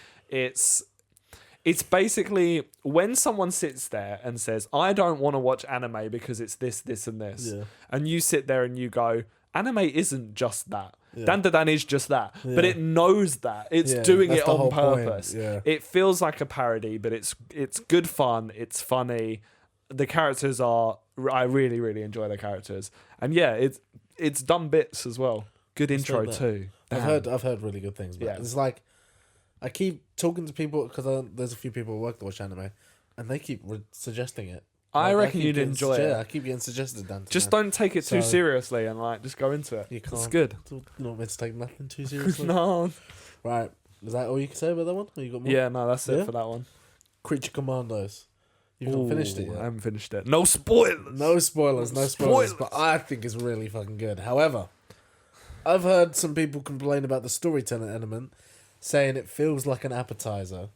It's basically when someone sits there and says, I don't want to watch anime because it's this, this, and this. Yeah. And you sit there and you go, anime isn't just that. Yeah. Dan Da Dan is just that. But Yeah. it knows that. It's Yeah, doing that's it the on whole point. purpose. Yeah. It feels like a parody, but it's good fun. It's funny. The characters are... I really, really enjoy the characters. And yeah, it's dumb bits as well. Good intro that. too. I've Damn. heard really good things about Yeah. it. It's like, I keep talking to people because there's a few people at work that watch anime, and they keep suggesting it. I Like, reckon keep you'd getting enjoy it. Yeah, I keep getting suggested Dan. Just don't take it too So- seriously and like just go into it. You can't. It's good. You're not meant to take nothing too seriously. No. Right. Is that all you can say about that one? Or you got more? Yeah, no, that's it Yeah? for that one. Creature Commandos. You've not finished it Ooh, I yet. haven't finished it. No spoilers. No spoilers, no spoilers, Spoilers. but I think it's really fucking good. However, I've heard some people complain about the storytelling element, saying it feels like an appetizer.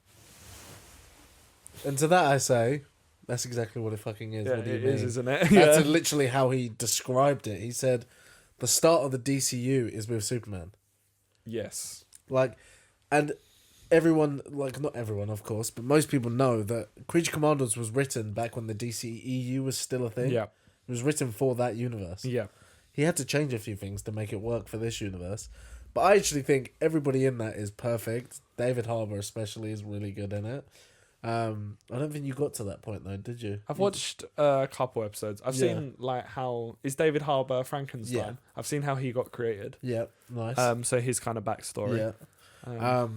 And to that I say, that's exactly what it fucking is. Yeah, What do you it mean? is, isn't it? That's Yeah. literally how he described it. He said, the start of the DCU is with Superman. Yes. Like, and everyone, like, not everyone, of course, but most people know that Creature Commandos was written back when the DCEU was still a thing. Yeah. It was written for that universe. Yeah. He had to change a few things to make it work for this universe. But I actually think everybody in that is perfect. David Harbour especially is really good in it. I don't think you got to that point though, did you? I've watched a couple episodes. I've Yeah. seen like how is David Harbour Frankenstein. Yeah. I've seen how he got created. Yeah, nice. So his kind of backstory. Yeah.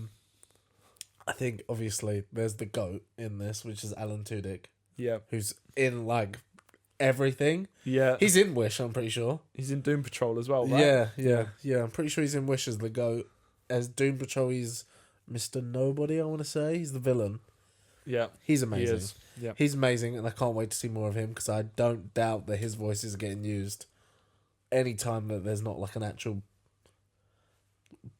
I think obviously there's the GOAT in this, which is Alan Tudyk. Yeah. who's in like everything. Yeah. He's in Wish, I'm pretty sure. He's in Doom Patrol as well, right? Yeah. I'm pretty sure he's in Wish as the goat. As Doom Patrol, he's Mr. Nobody, I want to say. He's the villain. Yeah. He's He amazing. is. Yeah. He's amazing, and I can't wait to see more of him because I don't doubt that his voice is getting used anytime that there's not like an actual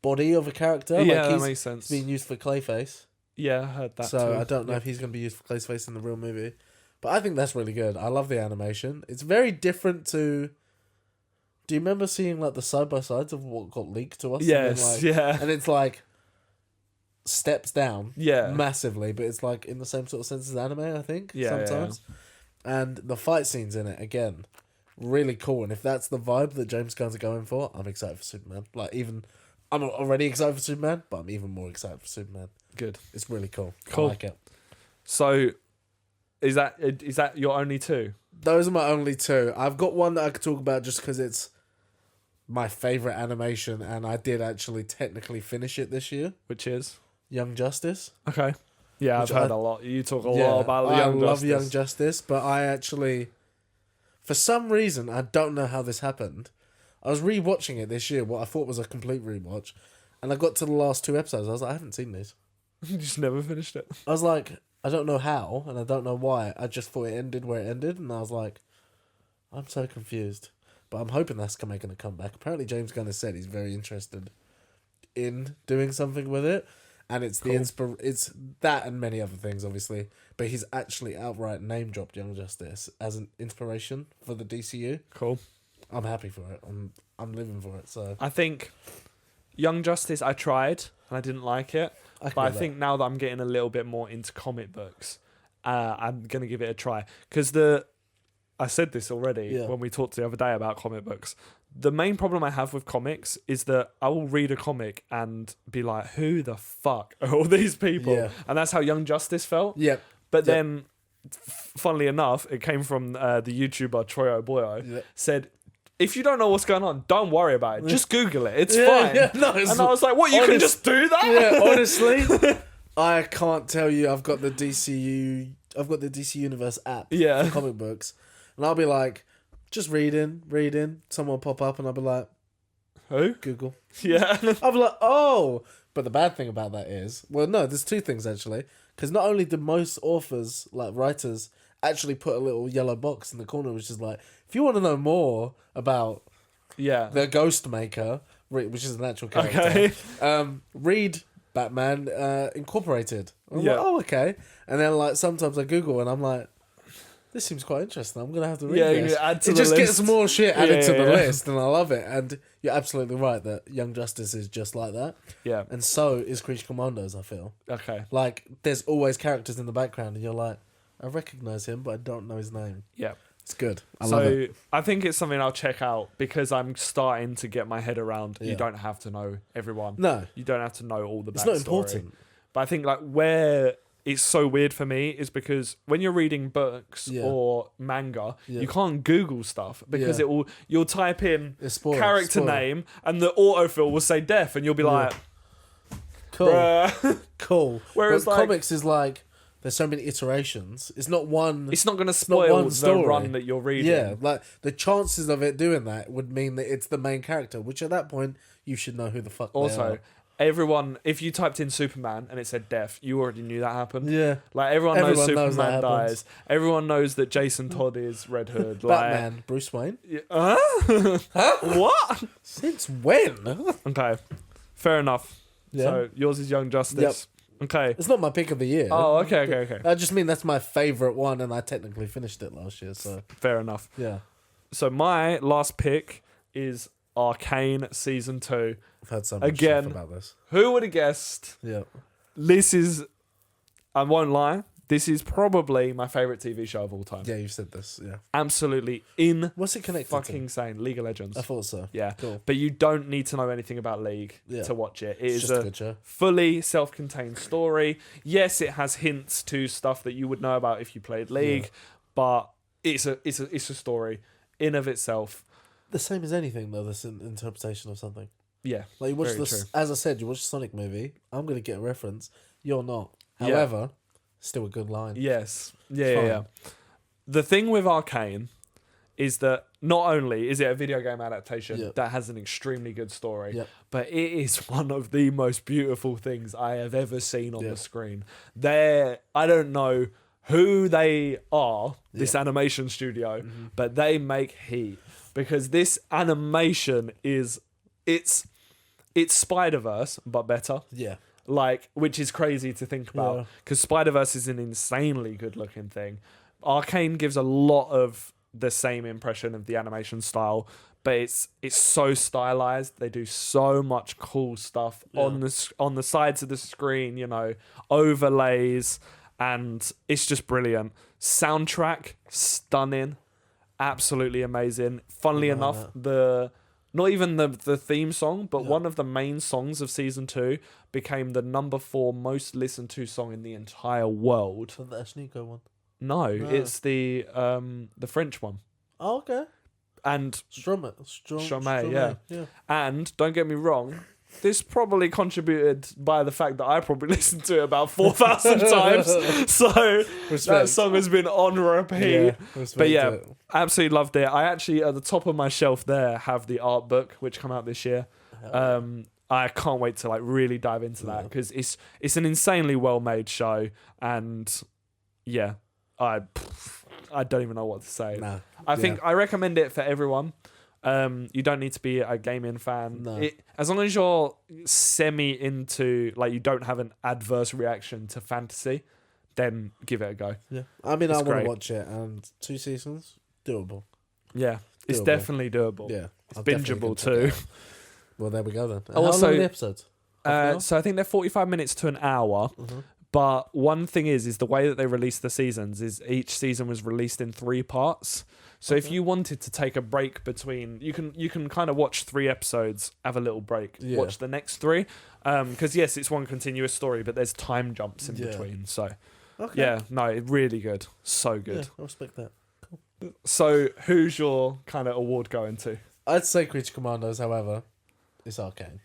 body of a character. Yeah, like that he's makes sense. being used for Clayface. Yeah, I heard that So too. I don't know Yeah. if he's going to be used for Clayface in the real movie. But I think that's really good. I love the animation. It's very different to... Do you remember seeing like the side-by-sides of what got leaked to us? Yes, And then, yeah. And it's like steps down Yeah. massively, but it's like in the same sort of sense as anime, I think, Yeah, sometimes. And the fight scenes in it, again, really cool. And if that's the vibe that James Gunn's going for, I'm excited for Superman. Like, even... I'm already excited for Superman, but I'm even more excited for Superman. Good. It's really cool. Cool. I like it. So, is that your only two? Those are my only two. I've got one that I could talk about just because it's my favourite animation, and I did actually technically finish it this year. Which is? Young Justice. Okay. Yeah, Which I've heard I- a lot. You talk a lot about I Young love Justice. Young Justice, but I actually, for some reason, I don't know how this happened. I was rewatching it this year, what I thought was a complete rewatch, and I got to the last two episodes. I was like, I haven't seen these. You just never finished it. I was like, I don't know how, and I don't know why. I just thought it ended where it ended, and I was like, I'm so confused. But I'm hoping that's making a comeback. Apparently, James Gunn has said he's very interested in doing something with it, and it's it's that and many other things, obviously. But he's actually outright name dropped Young Justice as an inspiration for the DCU. Cool. I'm happy for it. I'm living for it. So I think Young Justice, I tried and I didn't like it. But I think now that I'm getting a little bit more into comic books, I'm going to give it a try. Because I said this already when we talked the other day about comic books. The main problem I have with comics is that I will read a comic and be like, who the fuck are all these people? Yeah. And that's how Young Justice felt. Yep. But then, funnily enough, it came from the YouTuber Troy Oboyo, said, if you don't know what's going on, don't worry about it. Just Google it. It's fine. Yeah, no, it's and I was like, what, you can just do that? Yeah, honestly, I can't tell you. I've got the DC Universe app for comic books, and I'll be like, just reading. Someone pop up, and I'll be like, who? Google. Yeah. I'll be like, oh. But the bad thing about that is, well, no, there's two things actually. Because not only do most authors, like writers, actually put a little yellow box in the corner, which is like, if you want to know more about the Ghost Maker, which is an actual character, read Batman Incorporated. I'm like, oh, okay. And then like sometimes I Google and I'm like, this seems quite interesting. I'm gonna have to read this. You add to it the just list. gets more shit added to the list, and I love it. And you're absolutely right that Young Justice is just like that. Yeah. And so is Creature Commandos, I feel. Okay. Like, there's always characters in the background, and you're like, I recognise him, but I don't know his name. Yeah. It's good. I love it. I think it's something I'll check out because I'm starting to get my head around. Yeah. You don't have to know everyone. No. You don't have to know all the backstory. It's not important. But I think like where it's so weird for me is because when you're reading books or manga, you can't Google stuff because you'll type in character name and the autofill will say death and you'll be like, cool. Bruh. Cool. Whereas but like, comics is like, there's so many iterations. It's not one. It's not going to spoil the story. run that you're reading. Yeah, like the chances of it doing that would mean that it's the main character, which at that point you should know who the fuck they are. Everyone, if you typed in Superman and it said death, you already knew that happened. Yeah. Like, everyone knows Everyone Superman dies. Everyone knows that Jason Todd is Red Hood. Batman, Bruce Wayne. Huh? What? Since when? Okay. Fair enough. Yeah. So, yours is Young Justice. Yep. Okay. It's not my pick of the year. Oh, okay. I just mean that's my favourite one, and I technically finished it last year, so... Fair enough. Yeah. So, my last pick is Arcane Season 2. I've heard so much stuff about this. Who would have guessed? Yeah. This is, I won't lie, this is probably my favourite TV show of all time. Yeah, you've said this, yeah. Absolutely What's it connected fucking to? insane. League of Legends. I thought so. Yeah. Cool. But you don't need to know anything about League to watch it. It is just a good show. fully self-contained story. Yes, it has hints to stuff that you would know about if you played League, but it's a story in of itself. The same as anything, though, this interpretation of something. Yeah. Like, you watch as I said, you watch the Sonic movie. I'm going to get a reference. You're not. However, Still a good line. Yes. It's Yeah. fine. The thing with Arcane is that not only is it a video game adaptation Yep. that has an extremely good story, Yep. but it is one of the most beautiful things I have ever seen on Yeah. the screen. I don't know who they are, this animation studio, but they make heat, because this animation is it's Spider-Verse but better. Yeah. Like, which is crazy to think about, because Spider-Verse is an insanely good looking thing. Arcane gives a lot of the same impression of the animation style, but it's so stylized. They do so much cool stuff on the sides of the screen, you know, overlays, and it's just brilliant. Soundtrack stunning, absolutely amazing. Funnily enough, not even the theme song, but one of the main songs of season 2 became the number 4 most listened to song in the entire world. So the Ashnico one. No, it's the French one. Oh, okay. And Stromae, yeah. And don't get me wrong, this probably contributed by the fact that I probably listened to it about 4,000 times. So that song has been on repeat. But yeah, absolutely loved it. I actually, at the top of my shelf there, have the art book, which come out this year. I can't wait to like really dive into that, because it's an insanely well made show, and yeah, I don't even know what to say. Nah. I think I recommend it for everyone. You don't need to be a gaming fan. No. As long as you're semi into, like, you don't have an adverse reaction to fantasy, then give it a go. Yeah. I mean, It's I want great. to watch it, and 2 seasons, doable. Yeah, it's Doable. definitely doable. Yeah. It's bingeable too. Well, there we go then. And Also- how long are the episodes? So I think they're 45 minutes to an hour. But one thing is the way that they release the seasons is each season was released in 3 parts. So if you wanted to take a break between, you can kind of watch 3 episodes, have a little break, watch the next 3. Because yes, it's one continuous story, but there's time jumps in between. So yeah, no, really good, so good. Yeah, I respect that. Cool. So who's your kind of award going to? I'd say Creature Commandos, however, it's Arcane.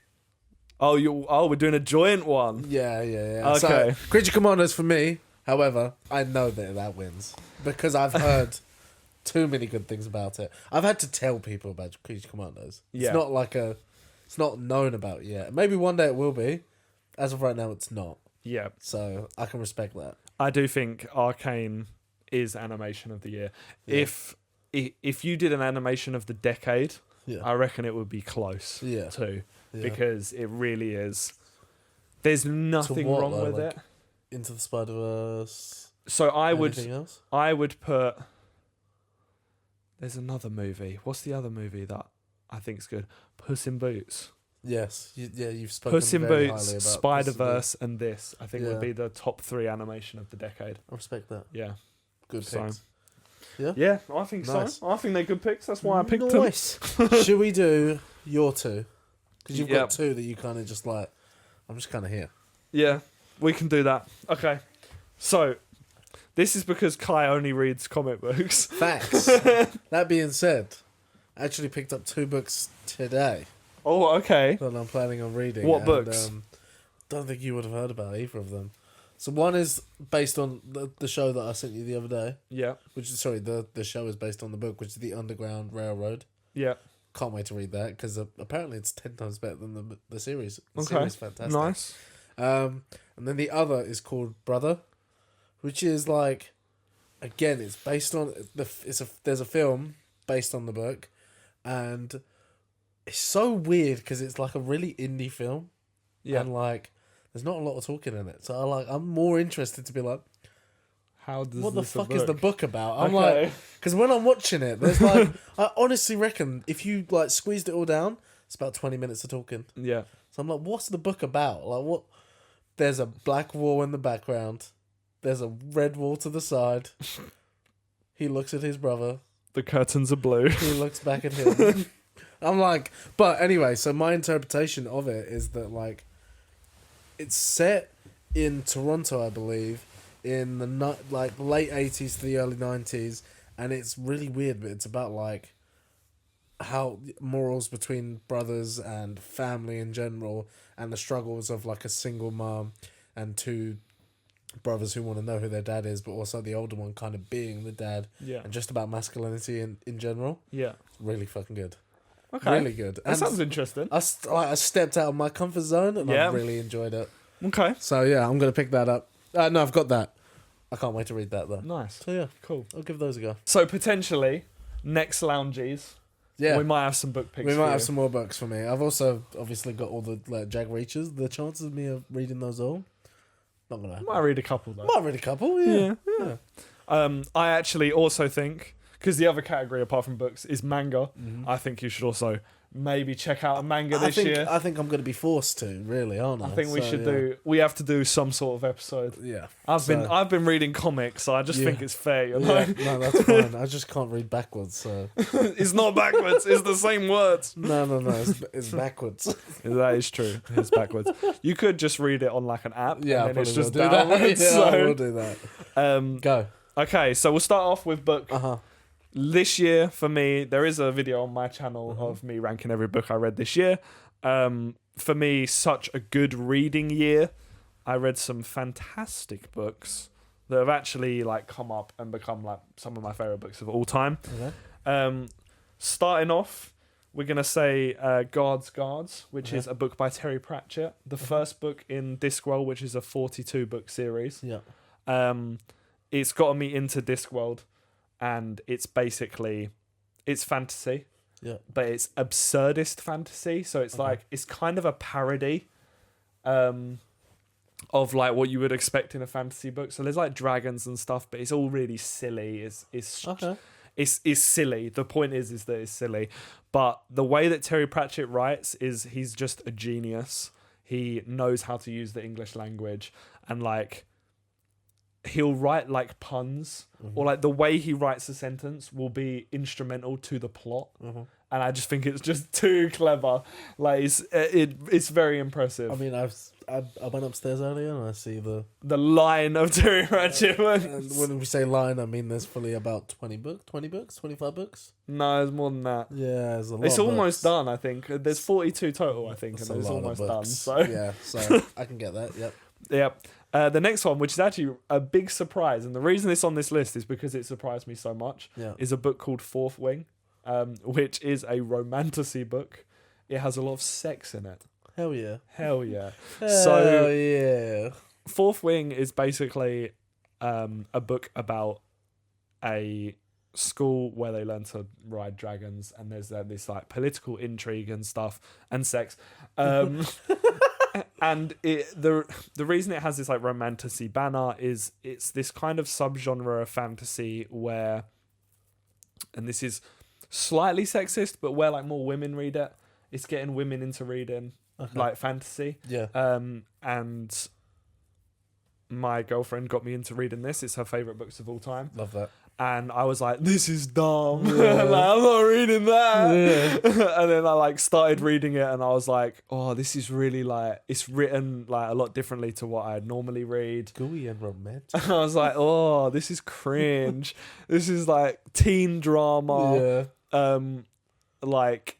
We're doing a joint one. Yeah. Okay. So, Creature Commandos for me, however, I know that wins, because I've heard too many good things about it. I've had to tell people about Creature Commandos. Yeah. It's not known about yet. Maybe one day it will be. As of right now, it's not. Yeah. So I can respect that. I do think Arcane is animation of the year. Yeah. If you did an animation of the decade, Yeah. I reckon it would be close too, Yeah. because it really is. There's nothing what, wrong though, with like, it. Into the Spider-Verse. So Anything else? I would put. There's another movie. What's the other movie that I think's good? Puss in Boots. Yes. You've spoken Puss in very Boots, highly about Spider-Verse, and this, I think, would Yeah. be the top 3 animation of the decade. I respect that. Yeah. Good So- picks. Yeah, I think Nice. so. I think they're good picks. That's why I picked them. Nice. Should we do your 2? Because you've Yep. got 2 that you kind of just like, I'm just kind of here. Yeah, we can do that. Okay. So, this is because Kai only reads comic books. Facts. That being said, I actually picked up 2 books today Oh, okay. that I'm planning on reading. What books? Don't think you would have heard about either of them. So one is based on the show that I sent you the other day, Yeah. which is, sorry, the show is based on the book, which is The Underground Railroad. Yeah. Can't wait to read that, because apparently it's 10 times better than the series. The Okay. series is fantastic. Nice. And then the other is called Brother, which is like, again, it's based on there's a film based on the book, and it's so weird because it's like a really indie film, Yeah. and like there's not a lot of talking in it. So I'm more interested to be like, How does what the this fuck a is the book? book about? I'm Okay. like, because when I'm watching it, there's like, I honestly reckon if you like squeezed it all down, it's about 20 minutes of talking. Yeah. So I'm like, what's the book about? Like, what? There's a black wall in the background. There's a red wall to the side. He looks at his brother. The curtains are blue. He looks back at him. I'm like, but anyway, so my interpretation of it is that, like, it's set in Toronto, I believe, in the late 80s to the early 90s, and it's really weird, but it's about like how morals between brothers and family in general, and the struggles of like a single mom and 2 brothers who want to know who their dad is, but also the older one kind of being the dad, Yeah. and just about masculinity in general. Yeah. Really fucking good. Okay. Really good. That And sounds interesting. I stepped out of my comfort zone, and I really enjoyed it. Okay. So yeah, I'm gonna pick that up. No, I've got that. I can't wait to read that though. Nice. So yeah, Cool. I'll give those a go. So potentially next Loungies, Yeah, we might have some book picks. we for might you. have some more books for me. I've also obviously got all the like Jack Reachers. The chances of me of reading those all, not gonna happen. Might read a couple though. Might read a couple. Yeah. I actually also think, because the other category apart from books is manga, I think you should also maybe check out a manga this year. I think I'm going to be forced to, really, aren't I? I think we have to do some sort of episode. Yeah. I've been reading comics, so I just think it's fair, you know? Yeah, no, that's fine. I just can't read backwards, so. It's not backwards, it's the same words. No, it's backwards. That is true. It's backwards. You could just read it on like an app, Yeah, and then it's just do that. downwards. Yeah, I So, will do that. Go. okay, so we'll start off with book. Uh-huh. This year, for me, there is a video on my channel of me ranking every book I read this year. For me, such a good reading year. I read some fantastic books that have actually like come up and become like some of my favorite books of all time. Okay. Starting off, we're gonna say Guards, which is a book by Terry Pratchett, the first book in Discworld, which is a 42 book series. Yeah. It's gotten me into Discworld. And it's basically, it's fantasy, but it's absurdist fantasy. So it's like, it's kind of a parody of like what you would expect in a fantasy book. So there's like dragons and stuff, but it's all really silly. It's silly. The point is that it's silly. But the way that Terry Pratchett writes is he's just a genius. He knows how to use the English language, and like, he'll write like puns or like the way he writes a sentence will be instrumental to the plot, and I just think it's just too clever. Like it's very impressive. I mean, I went upstairs earlier and I see the line of Terry Pratchett. and when we say line, I mean there's fully about 20 books, 25 books. No, it's more than that. Yeah, there's a lot. It's of almost books. done. I think there's 42 total. I think, That's and a it's lot of almost done. books. So yeah, so I can get that. Yep. Yep. The next one, which is actually a big surprise, and the reason it's on this list is because it surprised me so much, is a book called Fourth Wing, which is a romantasy book. It has a lot of sex in it. Hell yeah. Hell yeah. Hell yeah. Fourth Wing is basically a book about a school where they learn to ride dragons, and there's this like political intrigue and stuff and sex. And the reason it has this like romantasy banner is it's this kind of subgenre of fantasy where, and this is slightly sexist, but where like more women read it, it's getting women into reading like fantasy. Yeah. And my girlfriend got me into reading this. It's her favorite books of all time. Love that. And I was like, this is dumb. Yeah. Like, I'm not reading that. Yeah. And then I like started reading it and I was like, oh, this is really like, it's written like a lot differently to what I'd normally read. Gooey and romantic. And I was like, oh, this is cringe. This is like teen drama. Yeah. Like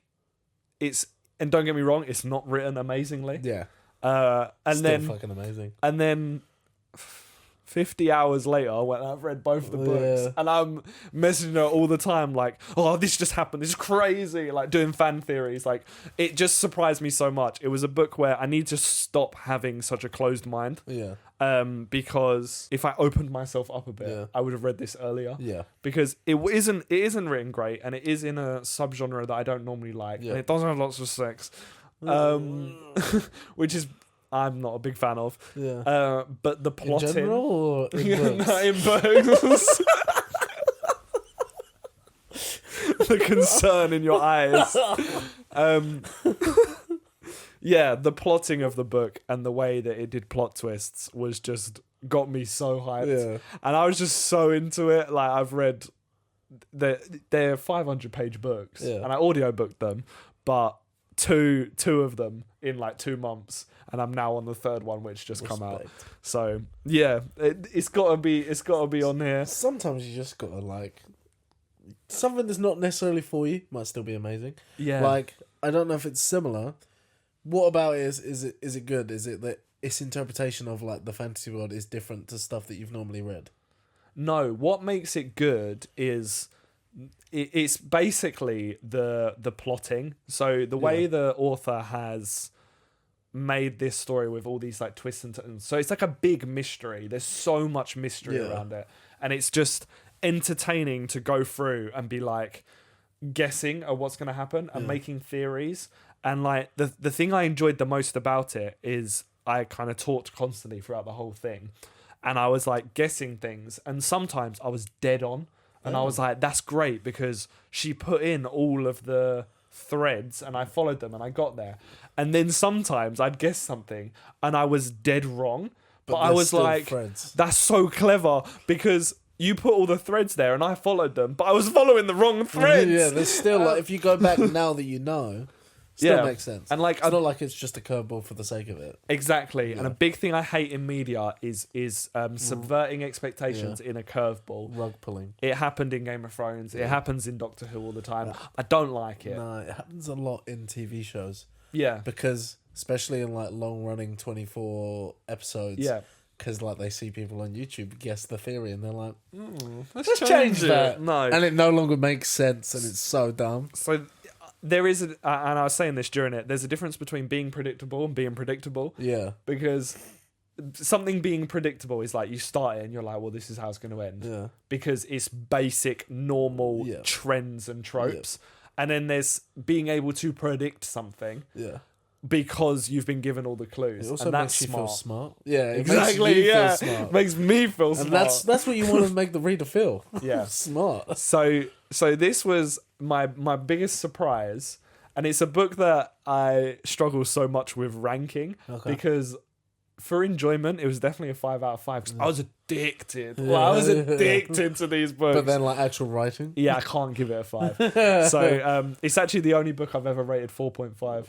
it's, and don't get me wrong, it's not written amazingly. Yeah. And Still then fucking amazing. And then 50 hours later, when I've read both the books, and I'm messaging her all the time, like, oh, this just happened. This is crazy. Like, doing fan theories. Like, it just surprised me so much. It was a book where I need to stop having such a closed mind. Yeah. Because if I opened myself up a bit, I would have read this earlier. Yeah. Because it isn't written great, and it is in a subgenre that I don't normally like. Yeah. And it doesn't have lots of sex. Which is I'm not a big fan of. Yeah. But the plotting... In general or in books? No, in books. The concern in your eyes. Yeah, the plotting of the book and the way that it did plot twists was just got me so hyped. Yeah. And I was just so into it. Like, I've read... They're 500-page books. Yeah. And I audiobooked them. But two of them in like 2 months. And I'm now on the third one, which just come out. So yeah, it's gotta be on here. Sometimes you just gotta like something that's not necessarily for you might still be amazing. Yeah, like I don't know if it's similar. What about it is it good? Is it that its interpretation of like the fantasy world is different to stuff that you've normally read. No, what makes it good is it's basically the plotting. So the way the author has made this story with all these like twists and turns. So it's like a big mystery. There's so much mystery around it, and it's just entertaining to go through and be like guessing at what's going to happen and making theories. And like the thing I enjoyed the most about it is I kind of talked constantly throughout the whole thing, and I was like guessing things, and sometimes I was dead on, and I was like, that's great because she put in all of the threads and I followed them and I got there. And then sometimes I'd guess something and I was dead wrong, but I was like, threads. That's so clever because you put all the threads there and I followed them, but I was following the wrong threads. Yeah, there's still like, if you go back now that you know, still makes sense. And like, it's not like it's just a curveball for the sake of it. Exactly. And a big thing I hate in media is subverting expectations in a curveball. Rug pulling. It happened in Game of Thrones. It happens in Doctor Who all the time. I don't like it. No, it happens a lot in TV shows. Yeah. Because, especially in like long running 24 episodes. Yeah. Because like they see people on YouTube guess the theory and they're like, let's change that. No. And it no longer makes sense and it's so dumb. So there is, and I was saying this during it, there's a difference between being predictable and being predictable. Yeah. Because something being predictable is like you start it and you're like, well, this is how it's going to end. Yeah. Because it's basic, normal trends and tropes. And then there's being able to predict something. Yeah. Because you've been given all the clues. It also and that's makes you smart. feel smart. Yeah, exactly. Feel smart. Makes me feel smart. And that's what you want to make the reader feel. Yeah. Smart. So this was my biggest surprise. And it's a book that I struggle so much with ranking because for enjoyment, it was definitely a 5 out of 5 because I was addicted. Yeah. Well, I was addicted to these books. But then, like, actual writing? Yeah, I can't give it a 5. So it's actually the only book I've ever rated 4.5.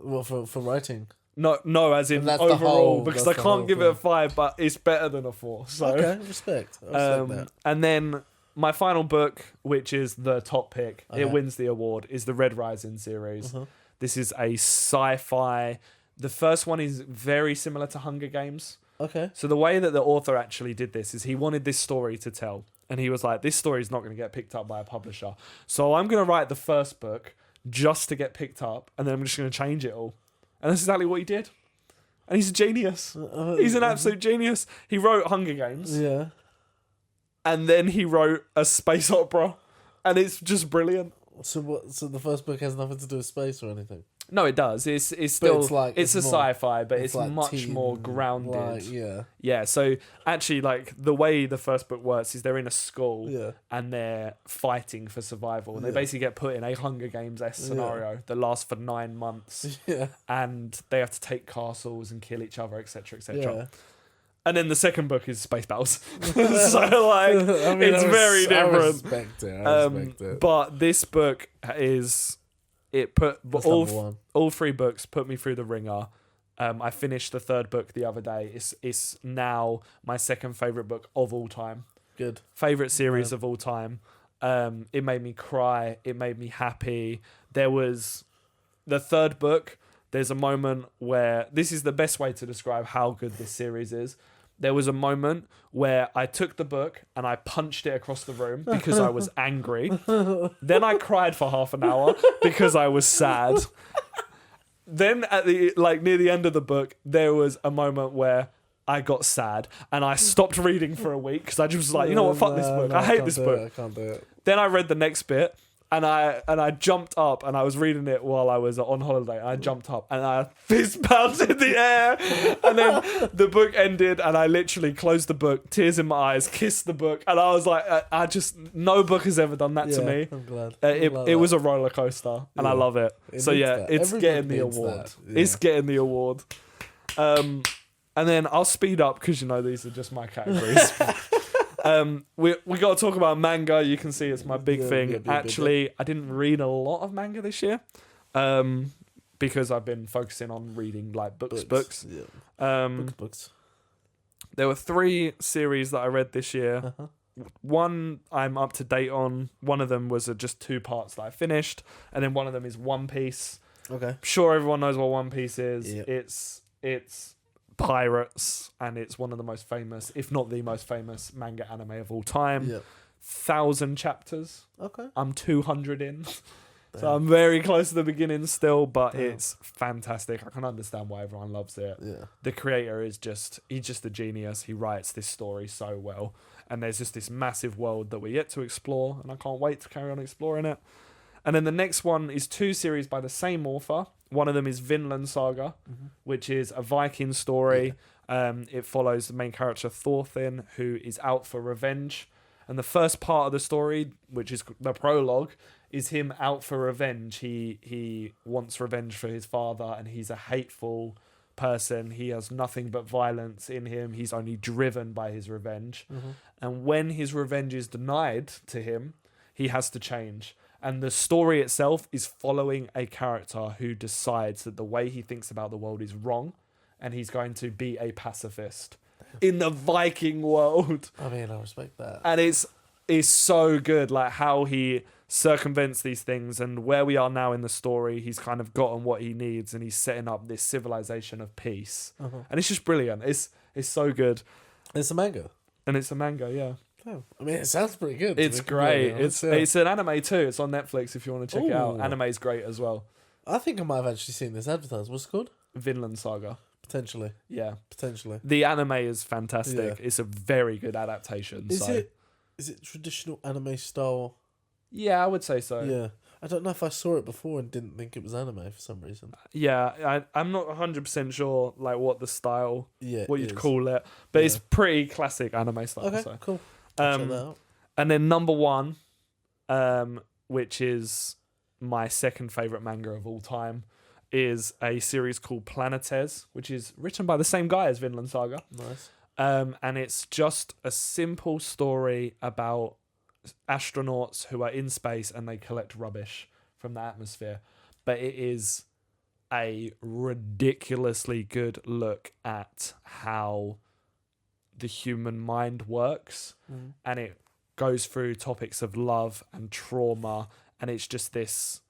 Well, for writing? No, as in overall, because I can't give it a 5, but it's better than a 4. So okay, respect. I respect that. And then my final book, which is the top pick, it wins the award, is the Red Rising series. This is a sci-fi. The first one is very similar to Hunger Games. Okay. So the way that the author actually did this is he wanted this story to tell. And he was like, this story is not going to get picked up by a publisher. So I'm going to write the first book just to get picked up. And then I'm just going to change it all. And that's exactly what he did. And he's a genius. He's an absolute genius. He wrote Hunger Games. Yeah. And then he wrote a space opera. And it's just brilliant. So what? So the first book has nothing to do with space or anything? No, it does. It's still it's a more, sci-fi, but it's like much more grounded. Yeah. So actually, like the way the first book works is they're in a school and they're fighting for survival, and they basically get put in a Hunger Games-esque scenario that lasts for 9 months. Yeah. And they have to take castles and kill each other, etc., etc. Yeah. And then the second book is space battles. So like, I mean, it's very different. I respect it. But this book is. It put all 3 books put me through the ringer. I finished the 3rd book the other day. It's now my 2nd favorite book of all time. Good. Favorite series of all time. It made me cry. It made me happy. There was the 3rd book. There's a moment where this is the best way to describe how good this series is. There was a moment where I took the book and I punched it across the room because I was angry. Then I cried for half an hour because I was sad. Then at the near the end of the book, there was a moment where I got sad and I stopped reading for a week because I just was like, you know what, fuck this book. I hate this book. I can't do it. Then I read the next bit. And I jumped up and I was reading it while I was on holiday. And I jumped up and I fist bounced in the air. And then the book ended and I literally closed the book, tears in my eyes, kissed the book. And I was like, no book has ever done that to me. I'm glad. It was a roller coaster and I love it. So yeah, it's getting the award. It's getting the award. And then I'll speed up because these are just my categories. We got to talk about manga. You can see it's my big thing. Actually, I didn't read a lot of manga this year, because I've been focusing on reading like books. Yeah. Books. There were 3 series that I read this year. One I'm up to date on. One of them was just 2 parts that I finished, and then one of them is One Piece. Okay. I'm sure everyone knows what One Piece is. Yep. It's pirates, and it's one of the most famous, if not the most famous, manga anime of all time. 1,000 chapters. Okay. I'm 200 in. So I'm very close to the beginning still, but it's fantastic. I can understand why everyone loves it. Yeah. The creator he's just a genius. He writes this story so well. And there's just this massive world that we're yet to explore, and I can't wait to carry on exploring it. And then the next one is 2 series by the same author. One of them is Vinland Saga, which is a Viking story. It follows the main character Thorfinn, who is out for revenge. And the first part of the story, which is the prologue, is him out for revenge. He wants revenge for his father, and he's a hateful person. He has nothing but violence in him. He's only driven by his revenge. And when his revenge is denied to him, he has to change. And the story itself is following a character who decides that the way he thinks about the world is wrong, and he's going to be a pacifist in the Viking world. I mean, I respect that. And it's so good, like how he circumvents these things, and where we are now in the story, he's kind of gotten what he needs, and he's setting up this civilization of peace. And it's just brilliant. It's so good. It's a manga. And it's a manga, yeah. Oh, I mean, it sounds pretty good. It's great. It's an anime too. It's on Netflix if you want to check it out. Anime's great as well. I think I might have actually seen this advertised. What's it called? Vinland Saga. Potentially. Yeah. Potentially. The anime is fantastic. Yeah. It's a very good adaptation. Is it traditional anime style? Yeah, I would say so. Yeah. I don't know if I saw it before and didn't think it was anime for some reason. Yeah, I'm not 100% sure like what the style, what you'd is. call it, but it's pretty classic anime style. Okay, so. cool. Check that out. And then number 1, which is my second favorite manga of all time, is a series called Planetes, which is written by the same guy as Vinland Saga. Nice. And it's just a simple story about astronauts who are in space and they collect rubbish from the atmosphere. But it is a ridiculously good look at how the human mind works. And it goes through topics of love and trauma. And it's just this...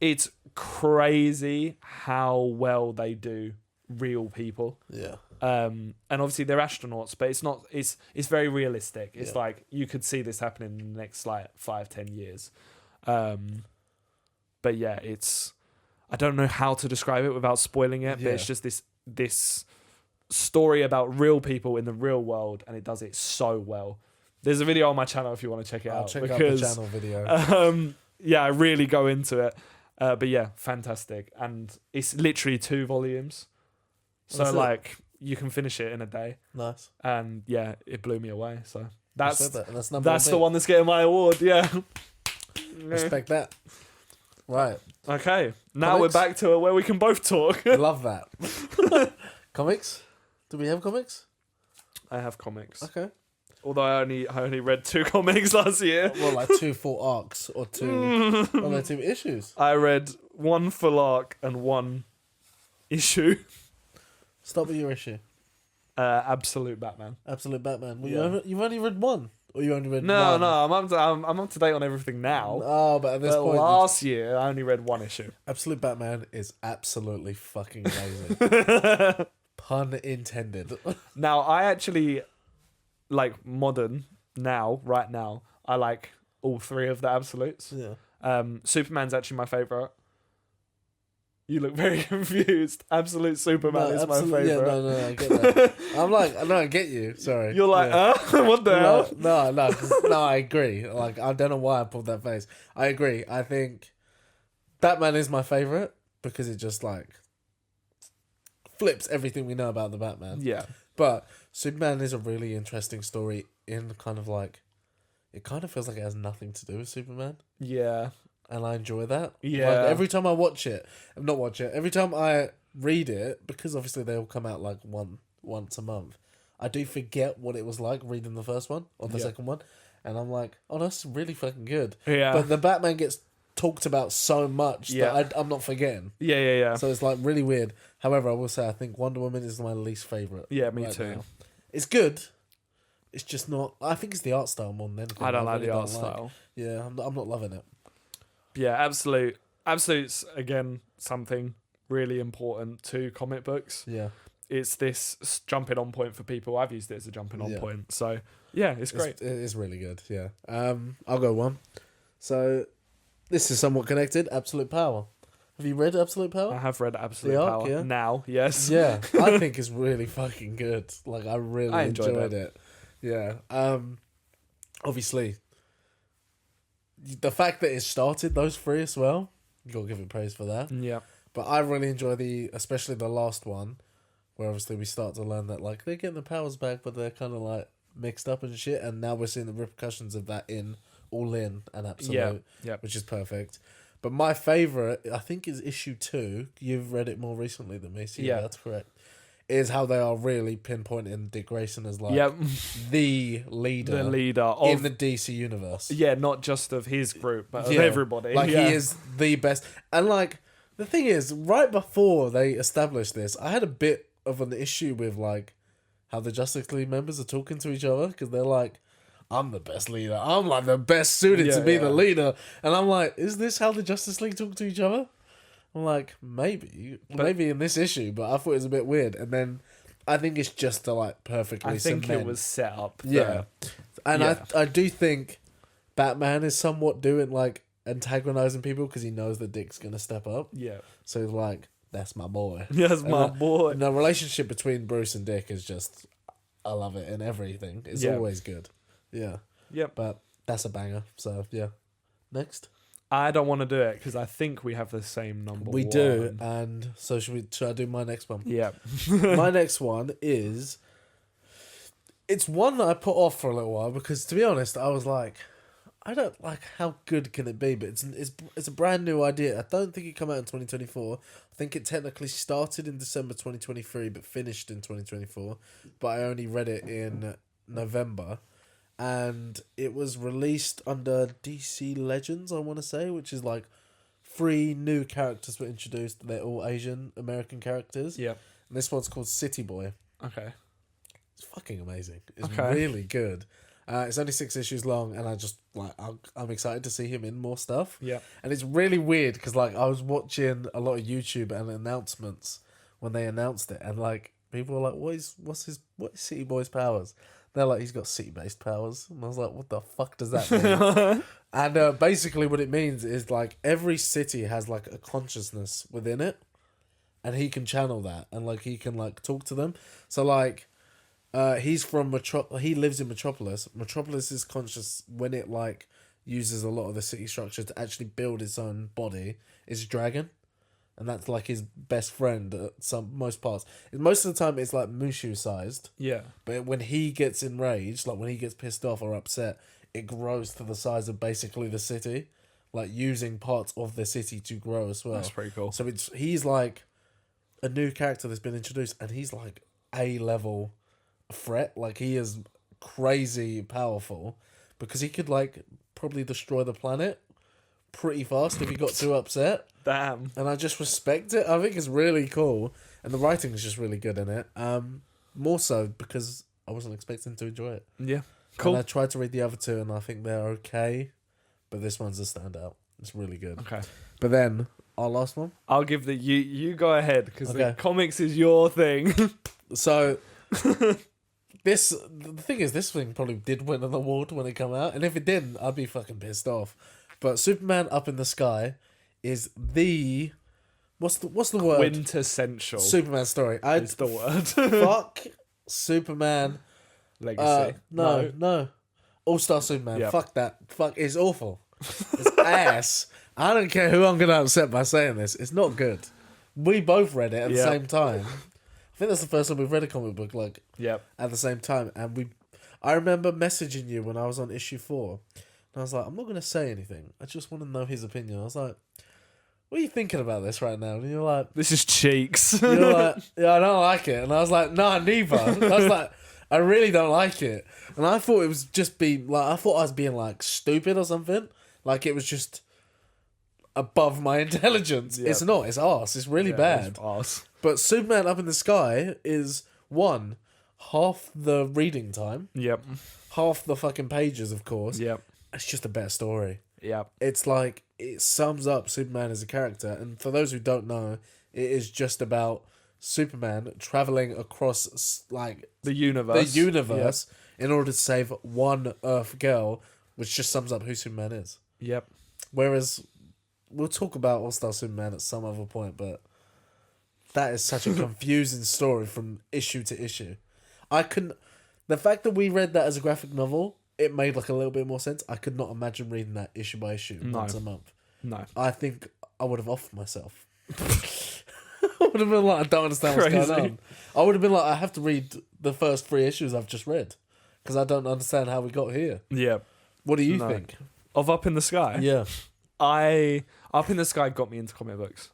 It's crazy how well they do real people. Yeah. And obviously they're astronauts, but it's not. It's very realistic. It's like you could see this happening in the next like 5-10 years. But yeah, it's. I don't know how to describe it without spoiling it, but it's just this story about real people in the real world, and it does it so well. There's a video on my channel if you want to check it out. Check out the channel video. Yeah, I really go into it. But yeah, fantastic. And it's literally 2 volumes. So like you can finish it in a day. Nice. And yeah, it blew me away. So that's the one that's getting my award, yeah. Respect that. Right. Okay. Now Comics? we're back to where we can both talk. Love that. Comics? Do we have comics? I have comics. Okay. Although I only read 2 comics last year. Well, like 2 full arcs or 2 issues. I read 1 full arc and 1 issue. Start with your issue. Absolute Batman. Absolute Batman. Well, Yeah. you've only read 1, or you only read No, 1? I'm up to date on everything now. Oh, but at this But point, last year I only read 1 issue. Absolute Batman is absolutely fucking amazing. Pun intended. Now I actually like modern now. Right now, I like all 3 of the absolutes. Yeah. Superman's actually my favorite. You look very confused. Absolute Superman is my favorite. Yeah, no, I get that. I'm like, no, I get you. Sorry. You're like, what the hell? No, I agree. Like, I don't know why I pulled that face. I agree. I think Batman is my favorite because it just like flips everything we know about the Batman. Yeah. But Superman is a really interesting story in kind of like, it kind of feels like it has nothing to do with Superman. Yeah. And I enjoy that. Yeah. Like, every time I every time I read it, because obviously they all come out like once a month, I do forget what it was like reading the first one or the second one. And I'm like, oh, that's really fucking good. Yeah. But the Batman gets talked about so much that I'm not forgetting. Yeah. So it's like really weird. However, I will say I think Wonder Woman is my least favourite. Yeah, me too. Now. It's good. It's just not... I think it's the art style more than anything. I don't like the art style. Yeah, I'm not loving it. Yeah, Absolute's, again, something really important to comic books. Yeah. it's this jumping on point for people. I've used it as a jumping on Yeah. point. So yeah, it's great. It is really good. Yeah. I'll go one. So this is somewhat connected. Absolute Power. Have you read Absolute Power? I have read Absolute The arc, Power yeah? now. Yes. Yeah, I think it's really fucking good. Like I really I enjoyed it. Yeah. Obviously, the fact that it started those three as well, you gotta give it praise for that. Yeah. But I really enjoy especially the last one, where obviously we start to learn that like they're getting the powers back, but they're kind of like mixed up and shit. And now we're seeing the repercussions of that in All In and Absolute, Yeah. which is perfect. But my favorite, I think, is issue 2. You've read it more recently than me, so yeah, that's correct. Is how they are really pinpointing Dick Grayson as like the leader, in the DC universe. Yeah, not just of his group, but of Yeah. everybody. Like he is the best. And like the thing is, right before they established this, I had a bit of an issue with like how the Justice League members are talking to each other because they're like, I'm the best leader. I'm like the best suited to be the leader. And I'm like, is this how the Justice League talk to each other? I'm like, maybe in this issue, but I thought it was a bit weird. And then I think it's just to like perfectly I think cement. it was set up. Yeah. And Yeah. I do think Batman is somewhat doing like antagonizing people because he knows that Dick's going to step up. Yeah. So he's like, that's my boy. Yes, my And boy. the relationship between Bruce and Dick is just, I love it in everything. It's always good. Yeah. Yep. But that's a banger. So yeah. Next. I don't want to do it because I think we have the same number. We one. do. And so should I do my next one? Yeah. My next one is, it's one that I put off for a little while because to be honest, I was like, I don't like how good can it be, but it's a brand new idea. I don't think it came out in 2024. I think it technically started in December 2023 but finished in 2024. But I only read it in November. And it was released under DC Legends, I want to say, which is like 3 new characters were introduced. They're all Asian American characters. Yeah. And this one's called City Boy. Okay. It's fucking amazing. It's Okay. really good. It's only 6 issues long, and I just like I'm excited to see him in more stuff. Yeah. And it's really weird because like I was watching a lot of YouTube and announcements when they announced it, and like people were like, "What is City Boy's powers?" They're like, "He's got city-based powers," and I was like, "What the fuck does that mean?" And basically, what it means is like every city has like a consciousness within it, and he can channel that, and like he can like talk to them. So like. He's from he lives in Metropolis. Metropolis is conscious when it like uses a lot of the city structure to actually build its own body. Is Dragon, and that's like his best friend at most parts. Most of the time, it's like Mushu sized. Yeah. But when he gets enraged, like when he gets pissed off or upset, it grows to the size of basically the city, like using parts of the city to grow as well. That's pretty cool. So he's like a new character that's been introduced, and he's like A-level threat. Like he is crazy powerful because he could like probably destroy the planet pretty fast if he got too upset. Damn. And I just respect it. I think it's really cool, and the writing is just really good in it. More so because I wasn't expecting to enjoy it. Yeah. Cool. And I tried to read the other 2, and I think they're okay, but this one's a standout. It's really good. Okay. But then our last one. I'll give you go ahead because Okay. the comics is your thing. So the thing is, this thing probably did win an award when it came out, and if it didn't, I'd be fucking pissed off. But Superman Up in the Sky is the what's the word? Quintessential. Superman story. It's the word. Fuck Superman. Legacy. No. All-Star Superman. Yep. Fuck that. Fuck. It's awful. It's ass. I don't care who I'm gonna upset by saying this. It's not good. We both read it at the Yep. same time. I think that's the first time we've read a comic book like Yep. at the same time, and I remember messaging you when I was on issue 4, and I was like, I'm not gonna say anything. I just want to know his opinion. I was like, what are you thinking about this right now? And you're like, This is cheeks. you're like, yeah, I don't like it. And I was like, nah, neither. I was like, I really don't like it. And I thought it was just I thought I was being like stupid or something. Like it was just above my intelligence. Yep. It's not. It's arse. It's really bad. It's arse. But Superman Up in the Sky is half the reading time, Yep. half the fucking pages, of course. Yep. It's just a better story. Yep. It's like, it sums up Superman as a character. And for those who don't know, it is just about Superman traveling across like The universe. in order to save one Earth girl, which just sums up who Superman is. Yep. Whereas we'll talk about All-Star Superman at some other point, but that is such a confusing story from issue to issue. The fact that we read that as a graphic novel, it made like a little bit more sense. I could not imagine reading that issue by issue once a month. No. I think I would have offed myself. I would have been like, I don't understand what's going on. I would have been like, I have to read the first 3 issues I've just read because I don't understand how we got here. Yeah. What do you think? Of Up in the Sky? Yeah. Up in the Sky got me into comic books.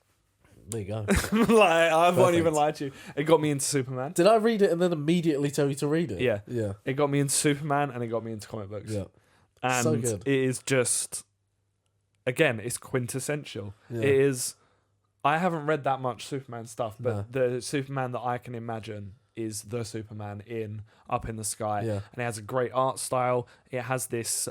There you go. Like, I won't even lie to you. It got me into Superman. Did I read it and then immediately tell you to read it? Yeah. Yeah. It got me into Superman and it got me into comic books. Yeah. And So good. it is just, again, it's quintessential. Yeah. It is, I haven't read that much Superman stuff, but the Superman that I can imagine is the Superman in Up in the Sky. Yeah. And it has a great art style. It has this,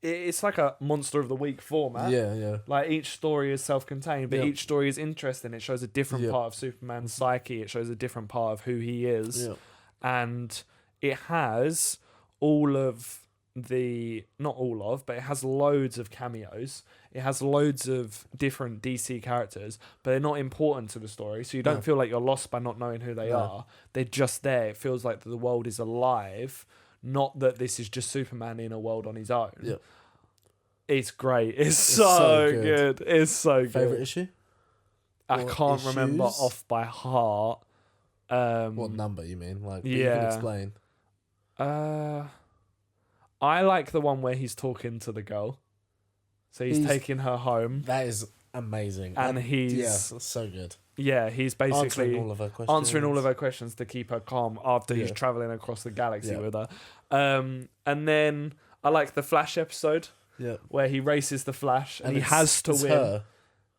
it's like a Monster of the Week format. Yeah, yeah. Like each story is self-contained, but Yeah. each story is interesting. It shows a different Yeah. part of Superman's psyche. It shows a different part of who he is. Yeah. And it has all of the, not all of, but it has loads of cameos. It has loads of different DC characters, but they're not important to the story. So you don't feel like you're lost by not knowing who they are. They're just there. It feels like the world is alive. Not that this is just Superman in a world on his own. Yeah. It's great. It's so good. It's so good. Favorite issue? I Or can't remember issues? off by heart. What number you mean? Like, you can explain. I like the one where he's talking to the girl. So he's taking her home. That is amazing. And he's... Yeah, that's so good. Yeah, he's basically Answering all of her questions to keep her calm after he's traveling across the galaxy Yeah. with her. And then I like the Flash episode where he races the Flash and he has to win. Her.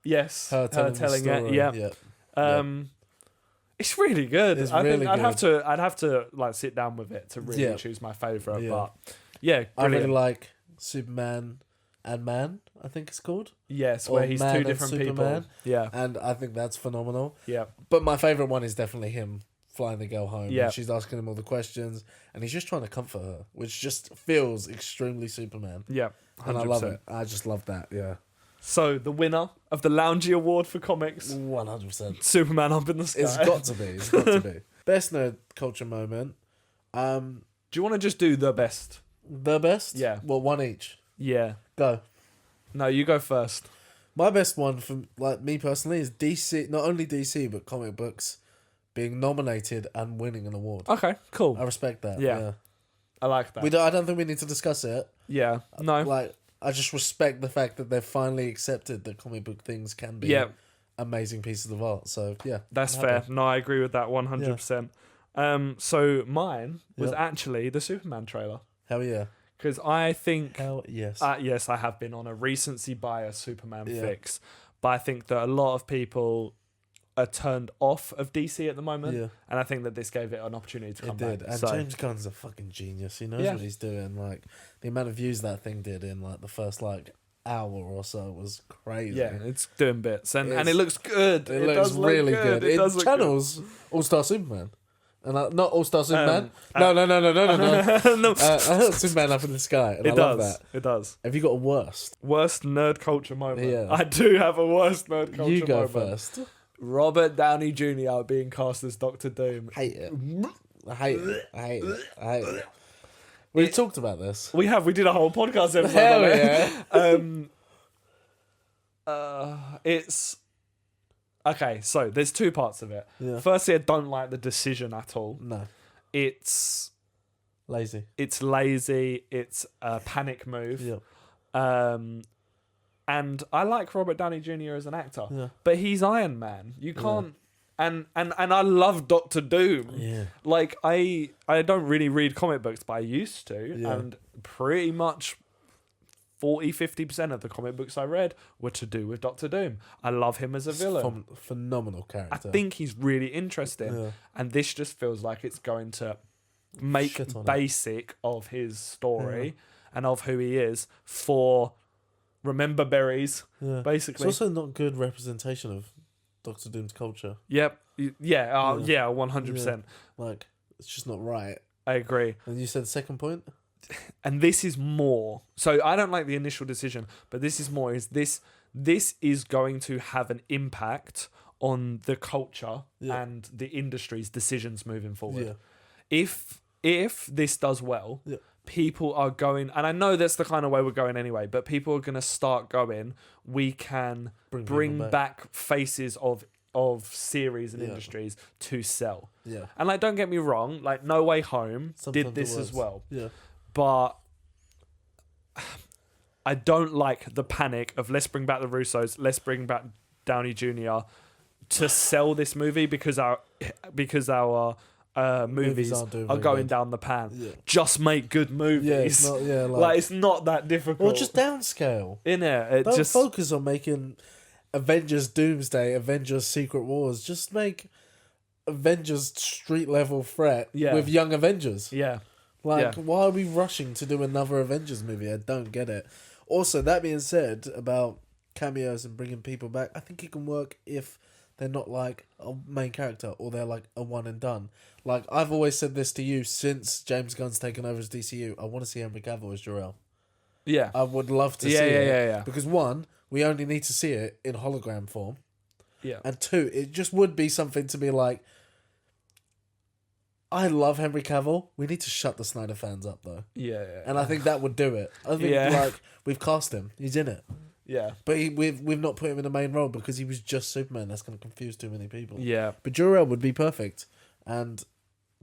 Yes, Her telling the it. story. Yeah. It's really good. It's I really think good. I'd have to like sit down with it to really choose my favorite. Yeah. But yeah, I really brilliant. like Superman and Man, I think it's called. Yes, Or where he's Man two and different people. Superman. Yeah, And I think that's phenomenal. yeah, But my favourite one is definitely him flying the girl home. Yeah. And she's asking him all the questions and he's just trying to comfort her, which just feels extremely Superman. yeah. 100%. And I love it. I just love that, yeah. So the winner of the Loungin Award for comics, 100%. Superman Up in the Sky. It's got to be. It's got to be. Best nerd culture moment. Do you want to just do the best? The best? Yeah. Well, one each. Yeah. Go. No, you go first. My best one for like me personally is DC. Not only DC but comic books being nominated and winning an award. Okay, cool. I respect that. Yeah. Yeah. I like that. I don't think we need to discuss it. Yeah. No. Like, I just respect the fact that they've finally accepted that comic book things can be Yeah. amazing pieces of art. So yeah, That's I'm fair. happy. No, I agree with that 100%. So mine was Yeah. actually the Superman trailer. Hell yeah. Because I think... Hell yes. yes, I have been on a recency bias Superman Yeah. fix. But I think that a lot of people are turned off of DC at the moment. Yeah. And I think that this gave it an opportunity to come It did. back. And So, James Gunn's a fucking genius. He knows Yeah. what he's doing. Like, the amount of views that thing did in like the first like hour or so was crazy. yeah, it's doing bits. And It's- it looks good. It looks does look really good. It It does look channels All-Star Superman. And not All-Star Superman. Um, No. good. No, Superman Up in the Sky. And it I does. love that. It does. Have you got a worst? Worst nerd culture moment. Yeah. I do have a worst nerd culture You go moment. first. Robert Downey Jr. being cast as Doctor Doom. Hate it. I hate it. I hate it. I hate it. We talked about this. We did a whole podcast episode Hell on yeah. it. It's okay. So there's two parts of it. Yeah. Firstly, I don't like the decision at all. No. It's Lazy. lazy. It's a panic move. Yeah. And I like Robert Downey Jr. as an actor, Yeah. but he's Iron Man. You can't. And I love Doctor Doom. Yeah. Like I don't really read comic books, but I used to, Yeah. and pretty much 40-50% of the comic books I read were to do with Doctor Doom. I love him as a villain. Phenomenal I character. think he's really interesting, Yeah. and this just feels like it's going to make Shit on it. basic of his story and of who he is for remember berries, Yeah. It's basically. also not good representation of Doctor Doom's culture. Yep. Yeah. 100%. Like, it's just not right. I agree. And you said second point? And this is more. So I don't like the initial decision, but this is more. This is going to have an impact on the culture and the industry's decisions moving forward. Yeah. If this does well, people are going, and I know that's the kind of way we're going anyway, but people are going to start going, we can bring back faces of series and industries to sell. Yeah. And like, don't get me wrong, like No Way Home did this as well. Yeah. But I don't like the panic of let's bring back the Russos, let's bring back Downey Jr. to sell this movie because our movies are going down the pan. Yeah. Just make good movies. Yeah, it's not, like it's not that difficult. Or just downscale. Don't just focus on making Avengers Doomsday, Avengers Secret Wars. Just make Avengers street level threat with young Avengers. Yeah. Why are we rushing to do another Avengers movie? I don't get it. Also, that being said, about cameos and bringing people back, I think it can work if they're not like a main character or they're like a one and done. Like, I've always said this to you since James Gunn's taken over as DCU. I want to see Henry Cavill as Jor-El. Yeah. I would love to see it. Yeah. Because one, we only need to see it in hologram form. Yeah. And two, it just would be something to be like, I love Henry Cavill. We need to shut the Snyder fans up, though. Yeah. And I think that would do it. I think, like, we've cast him. He's in it. Yeah. But we've not put him in a main role because he was just Superman. That's going to confuse too many people. Yeah. But Jor-El would be perfect. And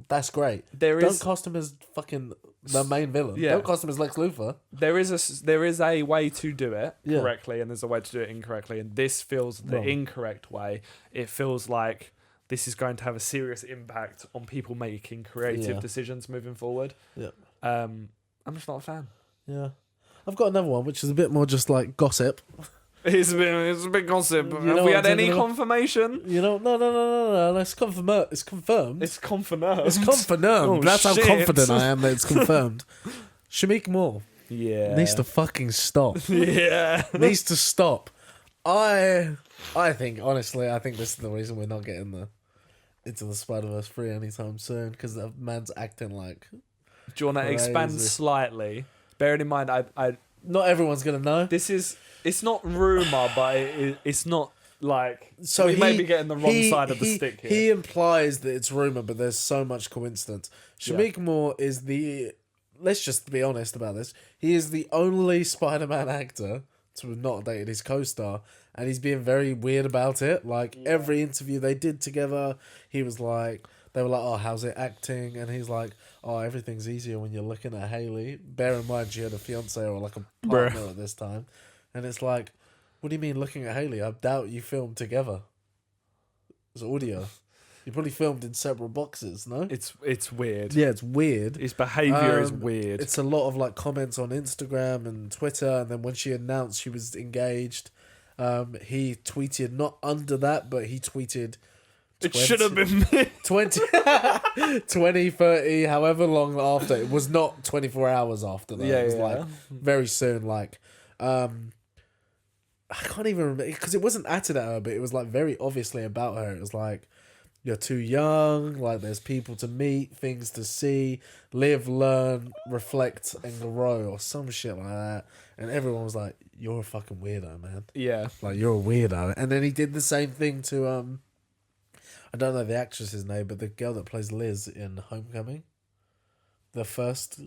that's great. Don't cast him as fucking the main villain. Yeah. Don't cast him as Lex Luthor. There is a way to do it correctly, and there's a way to do it incorrectly. And this feels the incorrect way. It feels like this is going to have a serious impact on people making creative decisions moving forward. Yeah. I'm just not a fan. Yeah. I've got another one, which is a bit more just like gossip. It's a bit gossip. Have we had any confirmation? No. It's confirmed. It's confirmed. It's confirmed. It's confirmed. Oh, That's shit. how confident I am that it's confirmed. Shamik Moore. Yeah. Needs to fucking stop. Yeah. Needs to stop. I think, honestly, this is the reason we're not getting into the Spider-Verse 3 anytime soon, because the man's acting like... Do you want to expand slightly? Bearing in mind, I not everyone's going to know. It's not rumour, but it's not like... So we may be getting the wrong side of the stick here. He implies that it's rumour, but there's so much coincidence. Shamik Moore is the... Let's just be honest about this. He is the only Spider-Man actor to have not dated his co-star, and he's being very weird about it. Like, every interview they did together, he was like... They were like, oh, how's it acting? And he's like, oh, everything's easier when you're looking at Hailey. Bear in mind, she had a fiance or like a partner at this time. And it's like, what do you mean looking at Hailey? I doubt you filmed together. It's audio. You probably filmed in separate boxes, no? It's weird. Yeah, it's weird. His behaviour is weird. It's a lot of like comments on Instagram and Twitter. And then when she announced she was engaged, he tweeted, not under that, but he tweeted... It should have been me. 20, 30, however long after. It was not 24 hours after that. It was like very soon. Like, I can't even remember, because it wasn't at her, but it was like very obviously about her. It was like, you're too young, like there's people to meet, things to see, live, learn, reflect, and grow, or some shit like that. And everyone was like, you're a fucking weirdo, man. Yeah. Like, you're a weirdo. And then he did the same thing to, I don't know the actress's name, but the girl that plays Liz in Homecoming. The first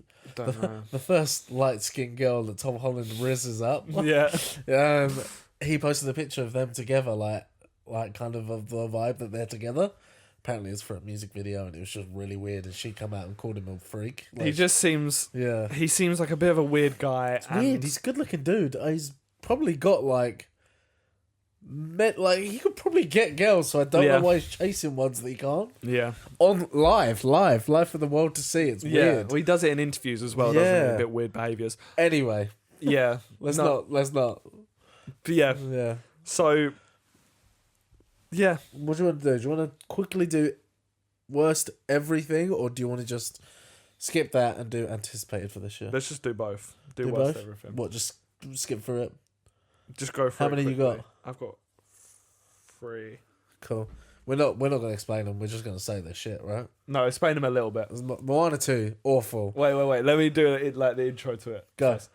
light-skinned girl that Tom Holland rizzes up. Yeah. He posted a picture of them together, like kind of the vibe that they're together. Apparently it's for a music video, and it was just really weird, and she come out and called him a freak. Like, he just seems... Yeah. He seems like a bit of a weird guy. It's weird. He's a good-looking dude. He's probably got, like... he could probably get girls, so I don't know why he's chasing ones that he can't. Yeah. On live for the world to see. It's weird. Well, he does it in interviews as well, doesn't he? A bit weird behaviours. Anyway. Yeah. Let's not. But yeah. Yeah. So, yeah. What do you want to do? Do you want to quickly do worst everything, or do you want to just skip that and do anticipated for this year? Let's just do both. Do worst both? everything. What, just skip through it? Just go for it. How many quickly. you got? I've got 3. Cool. We're not gonna explain them. We're just gonna say this shit, right? No, explain them a little bit. Moana 2, awful. Wait. Let me do it like the intro to it. Go. First.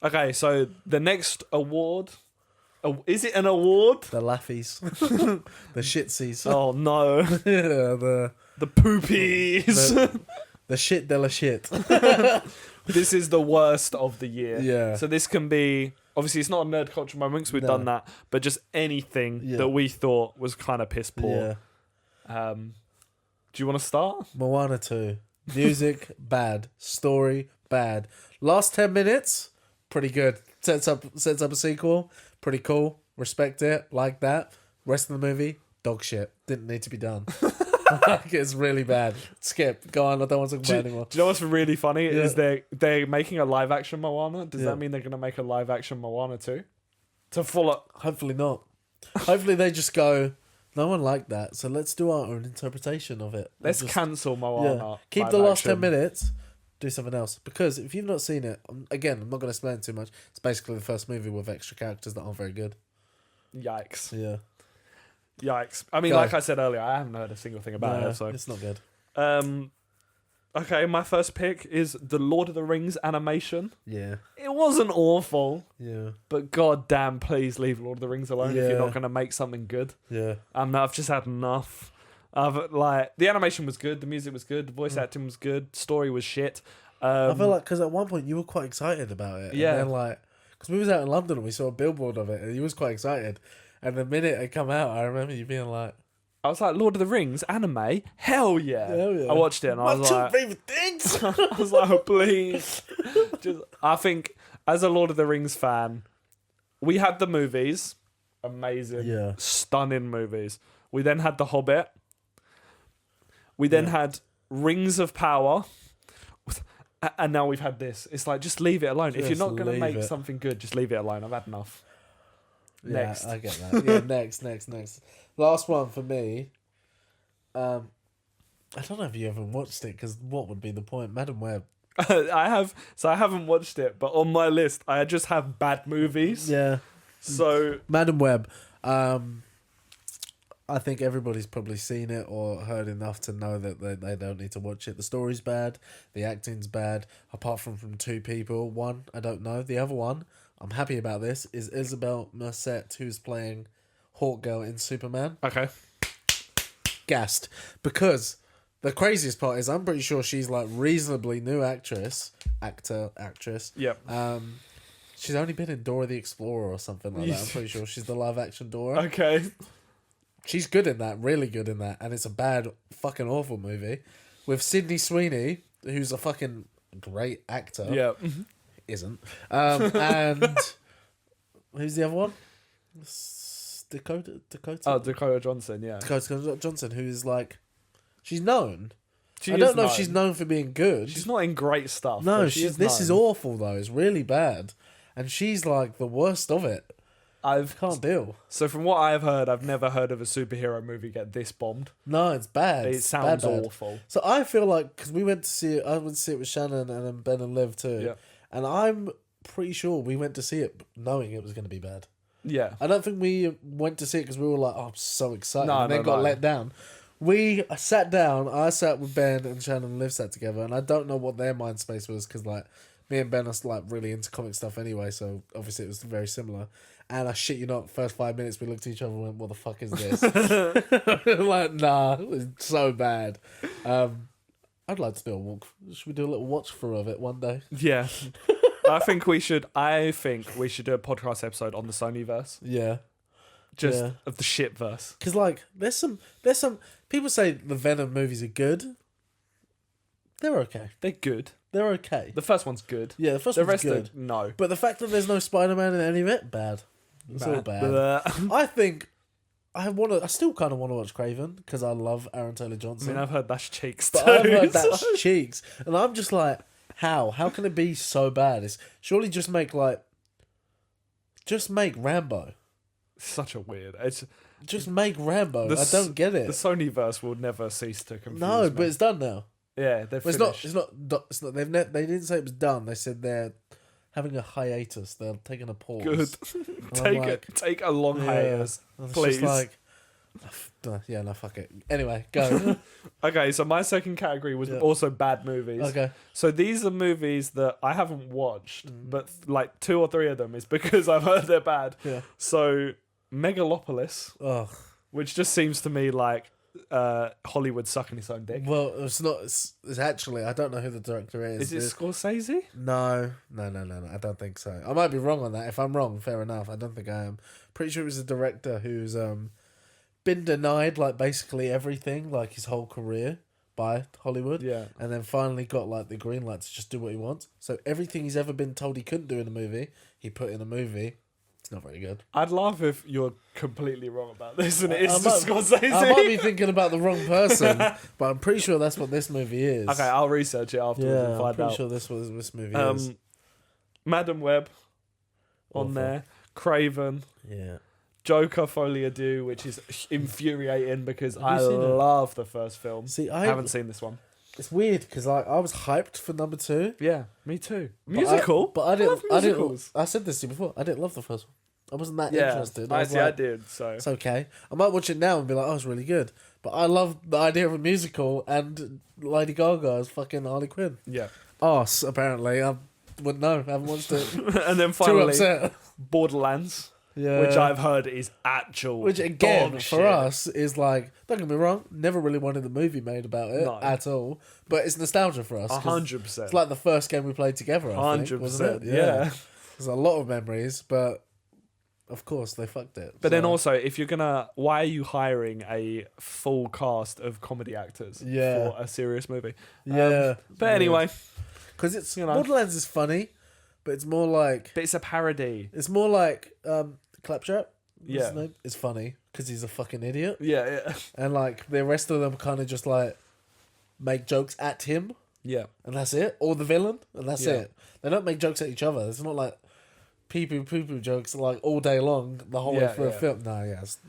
Okay, so the next award. Is it an award? The Laffies. The Shitsies. Oh no. the poopies. the shit de la shit. This is the worst of the year. Yeah. So this can be, obviously it's not a nerd culture moment because we've done that, but just anything that we thought was kind of piss poor. Yeah. Do you want to start? Moana 2. Music, bad. Story, bad. Last 10 minutes, pretty good. Sets up a sequel, pretty cool. Respect it, like that. Rest of the movie, dog shit. Didn't need to be done. Like, it's really bad. Skip. Go on, I don't want to talk about it anymore. Do you know what's really funny is they're making a live action Moana. Does that mean they're going to make a live action Moana too? To follow? Hopefully not. Hopefully they just go, no one liked that, so let's do our own interpretation of it. Let's cancel Moana. Yeah. Keep the last 10 minutes, do something else. Because if you've not seen it, again, I'm not going to explain too much. It's basically the first movie with extra characters that aren't very good. Yikes. Yeah. Yikes. I mean, like I said earlier, I haven't heard a single thing about it, so it's not good. Okay, my first pick is the Lord of the Rings animation. Yeah. It wasn't awful, Yeah. but god damn, please leave Lord of the Rings alone if you're not going to make something good. Yeah. I've just had enough. The animation was good, the music was good, the voice acting was good, story was shit. I feel like, because at one point you were quite excited about it. Yeah. And then, because we was out in London and we saw a billboard of it and you was quite excited. And the minute it come out, I remember you being like... I was like, Lord of the Rings, anime? Hell yeah. Hell yeah. I watched it and I was like... What's your favourite things? I was like, oh, please. I think, as a Lord of the Rings fan, we had the movies. Amazing. Yeah. Stunning movies. We then had The Hobbit. We then had Rings of Power. And now we've had this. It's like, just leave it alone. If you're not going to make something good, just leave it alone. I've had enough. Next. Yeah, I get that. Yeah, next. Last one for me. I don't know if you haven't watched it, because what would be the point? Madam Web. I haven't watched it, but on my list, I just have bad movies. Yeah. So Madam Web. I think everybody's probably seen it or heard enough to know that they don't need to watch it. The story's bad. The acting's bad. Apart from two people. One, I don't know. The other one, I'm happy about this, is Isabel Merced, who's playing Hawkgirl in Superman. okay. Gassed. Because the craziest part is I'm pretty sure she's like reasonably new actress. Yep. She's only been in Dora the Explorer or something like that. I'm pretty sure she's the live action Dora. Okay. She's good in that, really good in that, and it's a bad, fucking awful movie. With Sydney Sweeney, who's a fucking great actor. Yeah. Isn't. And who's the other one? Dakota? Oh, Dakota Johnson, yeah. Dakota Johnson, who is like... She's known. She I don't know if she's known for being good. She's not in great stuff. No, this is awful, though. It's really bad. And she's like the worst of it. Can't deal. So from what I've heard, I've never heard of a superhero movie get this bombed. No, it's bad. It sounds bad. awful. So I feel like, because we went to see it, I went to see it with Shannon and then Ben and Liv too. Yeah. And I'm pretty sure we went to see it knowing it was going to be bad. Yeah. I don't think we went to see it because we were like, oh, I'm so excited. And then got let down. We sat down, I sat with Ben and Shannon and Liv sat together, and I don't know what their mind space was because like me and Ben are like really into comic stuff anyway, so obviously it was very similar. And I shit you not, first 5 minutes we looked at each other and went, what the fuck is this? Like, nah, it was so bad. I'd like to do a walk. Should we do a little watch through of it one day? Yeah. I think we should do a podcast episode on the Sonyverse. Yeah. Just of the shitverse. Because like there's some people say the Venom movies are good. They're okay. They're good. They're okay. The first one's good. Yeah, the first one's good. No. But the fact that there's no Spider-Man in any of it, bad. It's all bad. I think I still kind of want to watch Craven because I love Aaron Taylor Johnson. I mean, I've heard that's cheeks but too. I've heard that's cheeks, and I'm just like, how can it be so bad? It's surely just make Rambo. Such a weird. Just make Rambo. I don't get it. The Sonyverse will never cease to confuse No, me. but it's done now. Yeah, they're Well, finished. It's not. They didn't say it was done. They said they're having a hiatus. They're taking a pause. Good. Take a long hiatus, It's please. just like, Yeah, no, fuck it. Anyway, go. Okay, so my second category was also bad movies. Okay. So these are movies that I haven't watched, but like 2 or 3 of them is because I've heard they're bad. Yeah. So Megalopolis, Oh. which just seems to me like Hollywood sucking its own dick. Well, it's not. It's actually. I don't know who the director is. Is it Scorsese? No. I don't think so. I might be wrong on that. If I'm wrong, fair enough. I don't think I am. Pretty sure it was a director who's been denied like basically everything, like his whole career by Hollywood. Yeah. And then finally got like the green light to just do what he wants. So everything he's ever been told he couldn't do in a movie, he put in a movie. It's not very good. I'd laugh if you're completely wrong about this and it is Scorsese. I might be thinking about the wrong person, but I'm pretty sure that's what this movie is. Okay, I'll research it afterwards and I'm find pretty out. sure this movie is. Madam Web on Awful. there. Craven. Yeah. Joker Folie Adieu, which is infuriating because I you seen it? love the first film. See, I haven't seen this one. It's weird because like I was hyped for number 2. Yeah, me too. Musical, but I didn't. love I didn't. musicals. I said this to you before. I didn't love the first one. I wasn't that Yeah, interested. I was see. I like, did. So it's okay. I might watch it now and be like, oh, it's really good. But I love the idea of a musical and Lady Gaga as fucking Harley Quinn. yeah, Arse, apparently. I wouldn't know. I haven't watched it. and then Too finally upset. Borderlands, Yeah. which I've heard is actual. Which again, dog for shit. us, is like, don't get me wrong, never really wanted the movie made about it No. at all. But it's nostalgia for us. 'cause 100%. It's like the first game we played together, I think, wasn't 100%. it? Yeah. There's a lot of memories, but of course they fucked it. But then So, also, if you're gonna, why are you hiring a full cast of comedy actors Yeah. for a serious movie? yeah. But anyway, Because it's, you know. Borderlands is funny, but it's more like, but it's a parody. Claptrap. What's Yeah. his name? It's funny because he's a fucking idiot. Yeah, And like the rest of them kind of just like make jokes at him. yeah. And that's it. Or the villain, and that's Yeah. it. They don't make jokes at each other. It's not like poo-poo jokes like all day long, the whole way Yeah, through a yeah. film.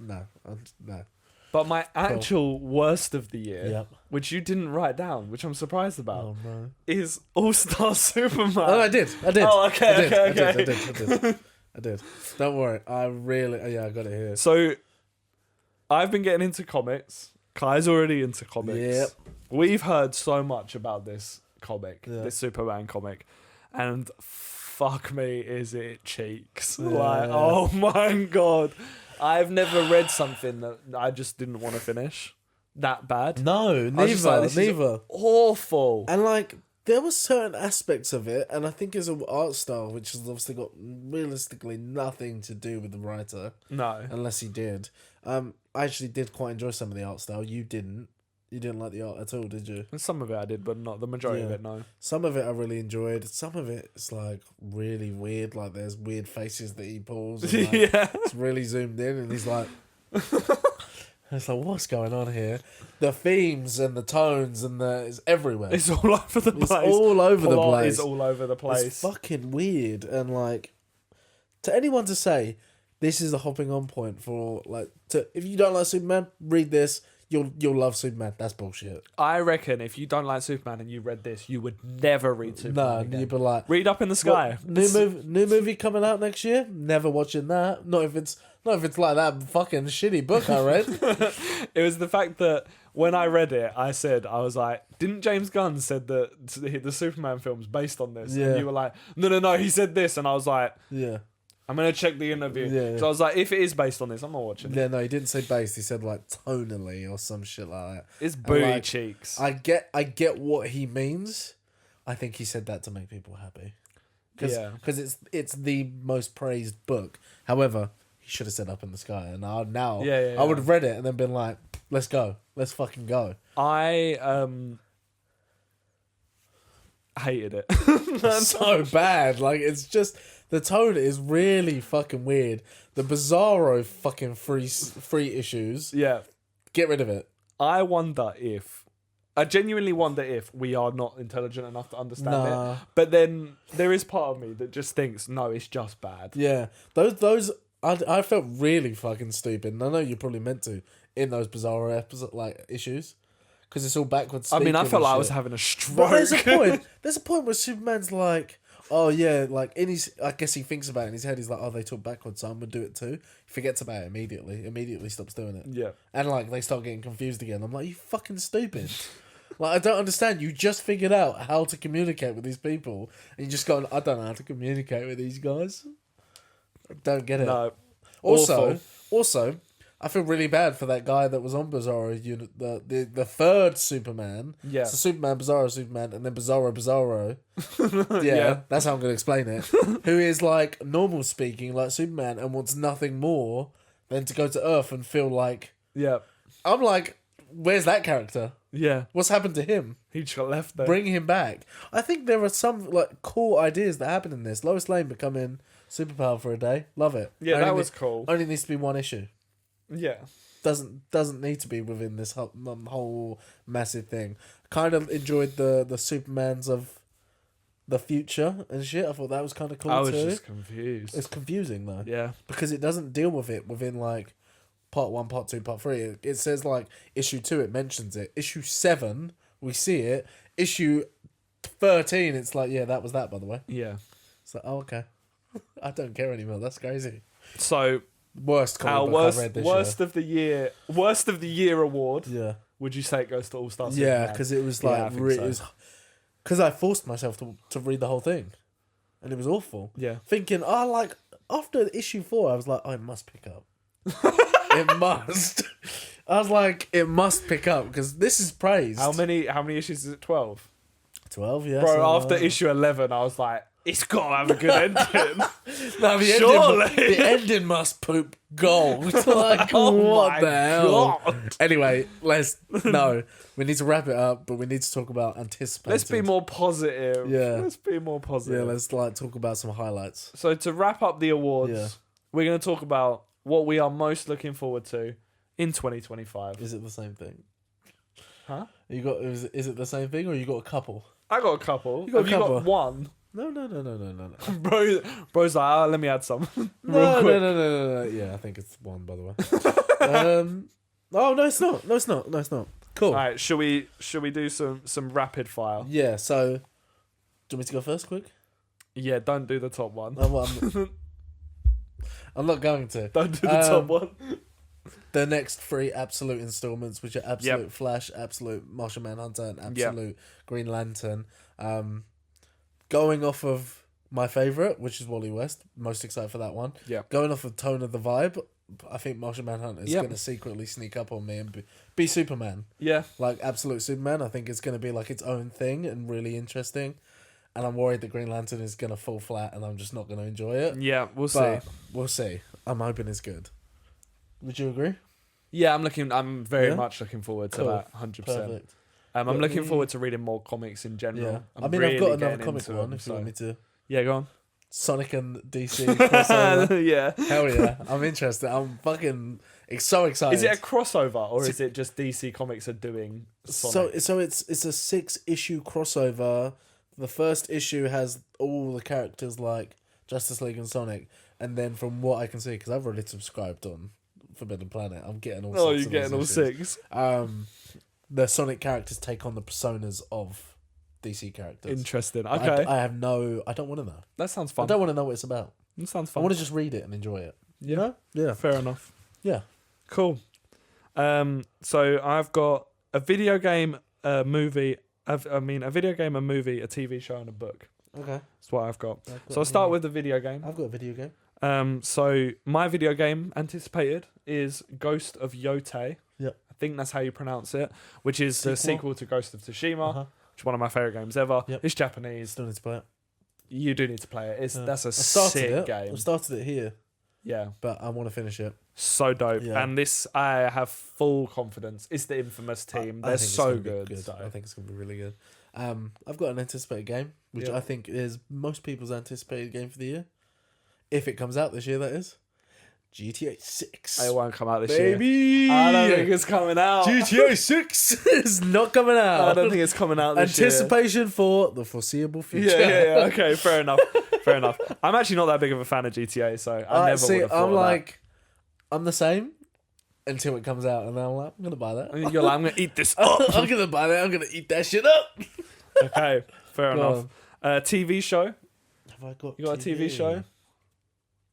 No. But my actual worst of the year, Yep. which you didn't write down, which I'm surprised about, Oh no. is All Star Superman. Oh, I did. Oh, okay, I did. okay. I did. Don't worry. I got it here. So, I've been getting into comics. Kai's already into comics. Yep. We've heard so much about this comic, Yeah. this Superman comic, and fuck me, is it cheeks? Yeah. Like, oh my god. I've never read something that I just didn't want to finish. That bad. No, I was just like, this is neither. Awful. And like there were certain aspects of it, and I think it's an art style which has obviously got realistically nothing to do with the writer, No. unless he did. I actually did quite enjoy some of the art style. You didn't. You didn't like the art at all, did you? Some of it I did, but not the majority of Yeah. it, no. Some of it I really enjoyed. Some of it is like really weird. Like there's weird faces that he pulls. And, like, Yeah. It's really zoomed in, and he's like, it's like, what's going on here? The themes and the tones and it's everywhere. It's all over the place. It's all over the Plot place. is all over the place. It's fucking weird, and like, to anyone to say this is a hopping on point for like, if you don't like Superman, read this. You'll love Superman. That's bullshit. I reckon if you don't like Superman and you read this, you would never read Superman No, again. you'd be like, Read Up in the Sky. what, new movie coming out next year. Never watching that. Not if it's like that fucking shitty book I read. It was the fact that when I read it, I was like, didn't James Gunn said that the Superman film's based on this? Yeah. And you were like, no, he said this. And I was like, Yeah. I'm going to check the interview. Yeah. So I was like, if it is based on this, I'm not watching it. Yeah, no, he didn't say based. He said like tonally or some shit like that. It's booty like, cheeks. I get what he means. I think he said that to make people happy. Because it's the most praised book. However, he should have said Up in the Sky. And I would have read it and then been like, let's go. Let's fucking go. I hated it. It's so bad. Like, it's just, the tone is really fucking weird. The bizarro fucking free issues. Yeah. Get rid of it. I genuinely wonder if we are not intelligent enough to understand Nah. it. But then there is part of me that just thinks, no, it's just bad. Yeah. Those I felt really fucking stupid. And I know you probably meant to in those bizarro issues. Because it's all backwards. I mean, I speaking felt and like I was shit. having a stroke. But there's a point. There's a point where Superman's like, oh yeah, like I guess he thinks about it in his head. He's like, oh, they talk backwards, so I'm gonna do it too. He forgets about it immediately. Immediately stops doing it. Yeah. And like they start getting confused again. I'm like, you fucking stupid. Like, I don't understand. You just figured out how to communicate with these people, and you just gone, I don't know how to communicate with these guys. I don't get it. No. Also, I feel really bad for that guy that was on Bizarro unit, the third Superman. Yeah. So Superman, Bizarro, Superman, and then Bizarro. Yeah, Yeah. that's how I'm going to explain it. Who is like normal speaking, like Superman, and wants nothing more than to go to Earth and feel like. Yeah. I'm like, where's that character? Yeah. What's happened to him? He just got left there. Bring him back. I think there are some like cool ideas that happen in this. Lois Lane becoming superpower for a day. Love it. Yeah, Only that was cool. Only needs to be one issue. Yeah. Doesn't need to be within this whole massive thing. Kind of enjoyed the Supermans of the future and shit. I thought that was kind of cool I was too. just confused. It's confusing though. Yeah. Because it doesn't deal with it within like part 1, part 2, part 3. It says like issue 2, it mentions it. Issue 7, we see it. Issue 13, it's like, yeah, that was that, by the way. Yeah. It's like, oh, okay. I don't care anymore. That's crazy. So Worst our comic book I've read this year. worst of the year award. Yeah. Would you say it goes to All Star? Yeah, because it was Yeah, like, I think so. because I forced myself to read the whole thing. And it was awful. Yeah. Thinking, like, after issue 4, I was like, oh, it must pick up. It must. I was like, it must pick up because this is praised. How many issues is it? 12. 12, yeah. Bro, so, after issue 11, I was like, it's got to have a good ending. no, Surely. the ending must poop gold. Like, Oh what my the hell? God. Anyway, we need to wrap it up, but we need to talk about anticipated. Let's be more positive. Yeah. Let's be more positive. Yeah, let's like talk about some highlights. So to wrap up the awards, Yeah. we're going to talk about what we are most looking forward to in 2025. Is it the same thing? Huh? Is it the same thing, or you got a couple? I got a couple. You got Have a you couple. got one? No. Bro's like, let me add some. No. Yeah, I think it's one, by the way. Oh no, it's not. No, it's not. Cool. All right, shall we do some rapid fire? Yeah. So, do you want me to go first, quick? Yeah, don't do the top one. I'm not going to. Don't do the top one. The next 3 absolute installments, which are Absolute Flash, Absolute Martian Manhunter, and Absolute Green Lantern. Going off of my favourite, which is Wally West, most excited for that one. Yeah. Going off of tone of the vibe, I think Martian Manhunter is going to secretly sneak up on me and be Superman. Yeah. Like Absolute Superman, I think it's going to be like its own thing and really interesting. And I'm worried that Green Lantern is going to fall flat and I'm just not going to enjoy it. Yeah, we'll But see. we'll see. I'm hoping it's good. Would you agree? Yeah, I'm very Yeah? much looking forward to Cool. that, 100%. Perfect. I'm But looking forward to reading more comics in general. Yeah. I'm I mean, really I've got another getting comic into one them, if you want me to. Yeah, go on. Sonic and DC crossover. Yeah. Hell yeah. I'm interested. I'm fucking so excited. Is it a crossover or is it just DC Comics are doing Sonic? So it's a 6-issue crossover. The first issue has all the characters like Justice League and Sonic, and then from what I can see, because I've already subscribed on Forbidden Planet, I'm getting all. Oh, 6 you're of getting all those issues. 6. The Sonic characters take on the personas of DC characters. Interesting. But Okay. I have no. I don't want to know. That sounds I fun. don't want to know what it's about. That sounds I fun. want to just read it and enjoy it. Yeah. know? Yeah. Fair enough. Yeah. Cool. So I've got a video game, a movie, a video game, a movie, a TV show, and a book. Okay. That's what I've got. So I'll start with the video game. I've got a video game. So my video game anticipated is Ghost of Yotei. Yep. I think that's how you pronounce it, which is the sequel to Ghost of Tsushima, Uh-huh. which is one of my favorite games ever. Yep. It's Japanese. Still need to play it. You do need to play it. That's a I started sick it. game. I started it here, Yeah. but I want to finish it. So dope. Yeah. And this, I have full confidence. It's the infamous team. I They're think it's so gonna be good. So. I think it's going to be really good. I've got an anticipated game, which Yeah. I think is most people's anticipated game for the year. If it comes out this year, that is. GTA 6. It won't come out this year. Baby! I don't think it's coming out. GTA 6 is not coming out. I don't think it's coming out this Anticipation for the foreseeable year. future. Yeah. Okay, fair enough. Fair enough. I'm actually not that big of a fan of GTA, so I never would have thought I'm of like, I'm the same until it comes out, and then I'm like, I'm going to buy that. that. You're like, I'm going to eat this up. I'm going to buy that. I'm going to eat that shit up. Okay, fair Go enough. TV show. Have I got? You got a TV show?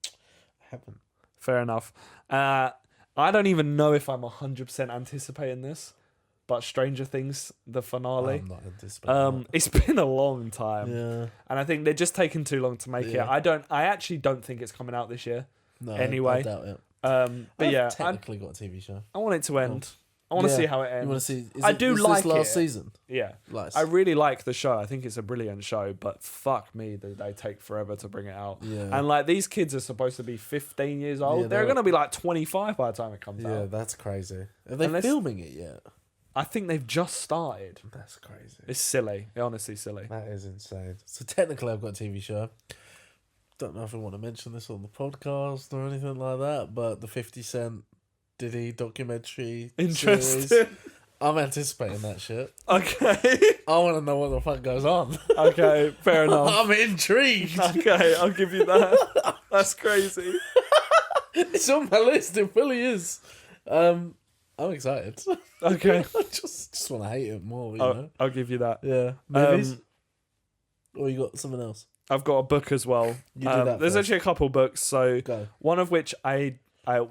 I haven't. Fair enough. I don't even know if I'm 100% anticipating this, but Stranger Things, the finale. I'm not anticipating. That. It's been a long time, Yeah. and I think they're just taking too long to make it. Yeah. I actually don't think it's coming out this year. No. Anyway. I doubt it. But yeah, I've technically got a TV show. I want it to end. I want to Yeah. see how it ends. You want to see? I do like this last it. season. Yeah. Nice. I really like the show. I think it's a brilliant show, but fuck me, they take forever to bring it out. Yeah. And like these kids are supposed to be 15 years old. Yeah, they're going to be like 25 by the time it comes Yeah, out. that's crazy. Are they Unless- filming it yet? I think they've just started. That's crazy. It's silly. Honestly silly. That is insane. So technically, I've got a TV show. Don't know if I want to mention this on the podcast or anything like that, but the 50 Cent Diddy documentary Interesting. series, I'm anticipating that shit. Okay. I want to know what the fuck goes on. Okay, fair enough. I'm intrigued. Okay, I'll give you that. That's crazy. It's on my list. It really is. I'm excited. Okay. I just want to hate it more. You know? I'll give you that. Yeah. Movies. Or you got something else? I've got a book as well. You do that There's first. actually a couple books. So Go. one of which I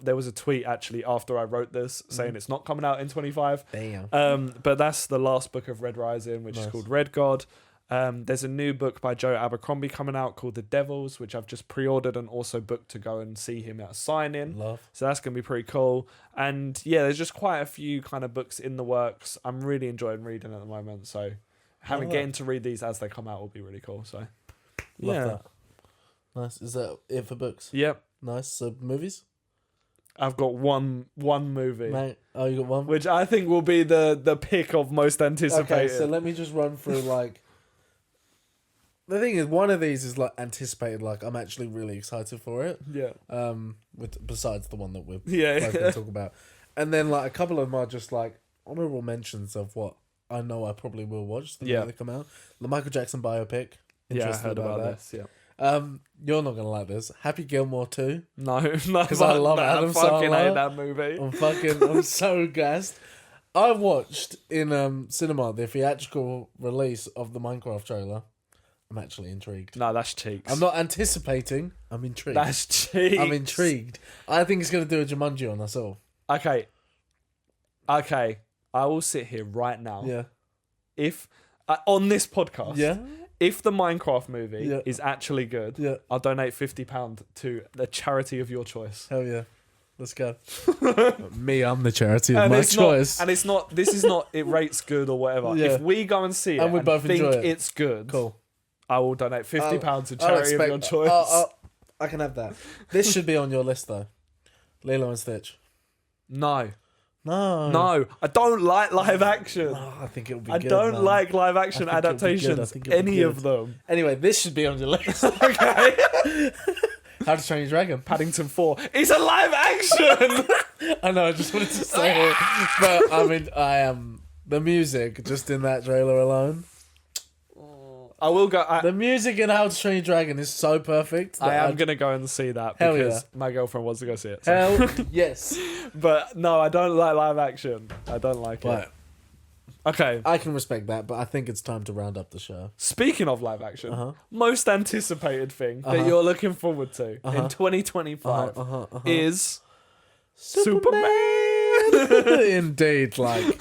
there was a tweet actually after I wrote this saying it's not coming out in 25. Damn. But that's the last book of Red Rising, which is Nice. called Red God. There's a new book by Joe Abercrombie coming out called The Devils, which I've just pre-ordered and also booked to go and see him at a sign-in. Love. So that's going to be pretty cool. And yeah, there's just quite a few kind of books in the works. I'm really enjoying reading at the moment. So getting to read these as they come out will be really cool. So Love yeah. that. Nice. Is that it for books? Yep. Nice. So movies? I've got one movie. Mate. Oh, you got one? Which I think will be the pick of most anticipated. Okay, so let me just run through like. The thing is, one of these is like anticipated. Like I'm actually really excited for it. Yeah. Besides the one that we're Yeah. both going to talk about, and then like a couple of them are just like honorable mentions of what I know I probably will watch the minute they come out. The Michael Jackson biopic. Yeah, I Interested heard about that. this. Yeah. You're not gonna like this. Happy Gilmore 2. No, Because I love Adam I fucking Sandler. hate that movie. I'm so gassed. I watched in cinema the theatrical release of the Minecraft trailer. I'm actually intrigued. No, that's cheeks. I'm not anticipating. I'm intrigued. That's cheeks. I'm intrigued. I think it's gonna do a Jumanji on us all. Okay. I will sit here right now. Yeah. If on this podcast, Yeah. if the Minecraft movie Yeah. is actually good, Yeah. I'll donate £50 to the charity of your choice. Hell yeah. Let's go. Me, I'm the charity of And my it's choice. not, and it's not. This is not. It rates good or whatever. Yeah. If we go and see it And we both think enjoy it. it's good, Cool. I will donate £50 to I'll charity of your choice. I can have that. This should be on your list though. Lilo and Stitch. No, No. I don't like live action. Oh, I think it'll be I good. don't man. like live action I think it'll be good. I adaptations. think it'll be Any good. of them. Anyway, this should be on your list. Okay. How to Train Your Dragon. Paddington 4. It's a live action. I know, I just wanted to say it. But I mean, I am the music just in that trailer alone. I will go. The music in How to Train Your Dragon is so perfect. I that am going to go and see that Hell because my girlfriend wants to go see it. So. Hell yes. But no, I don't like live action. I don't like But it. Okay. I can respect that, but I think it's time to round up the show. Speaking of live action, Uh-huh. most anticipated thing Uh-huh. that you're looking forward to in 2025 is Superman. Indeed, like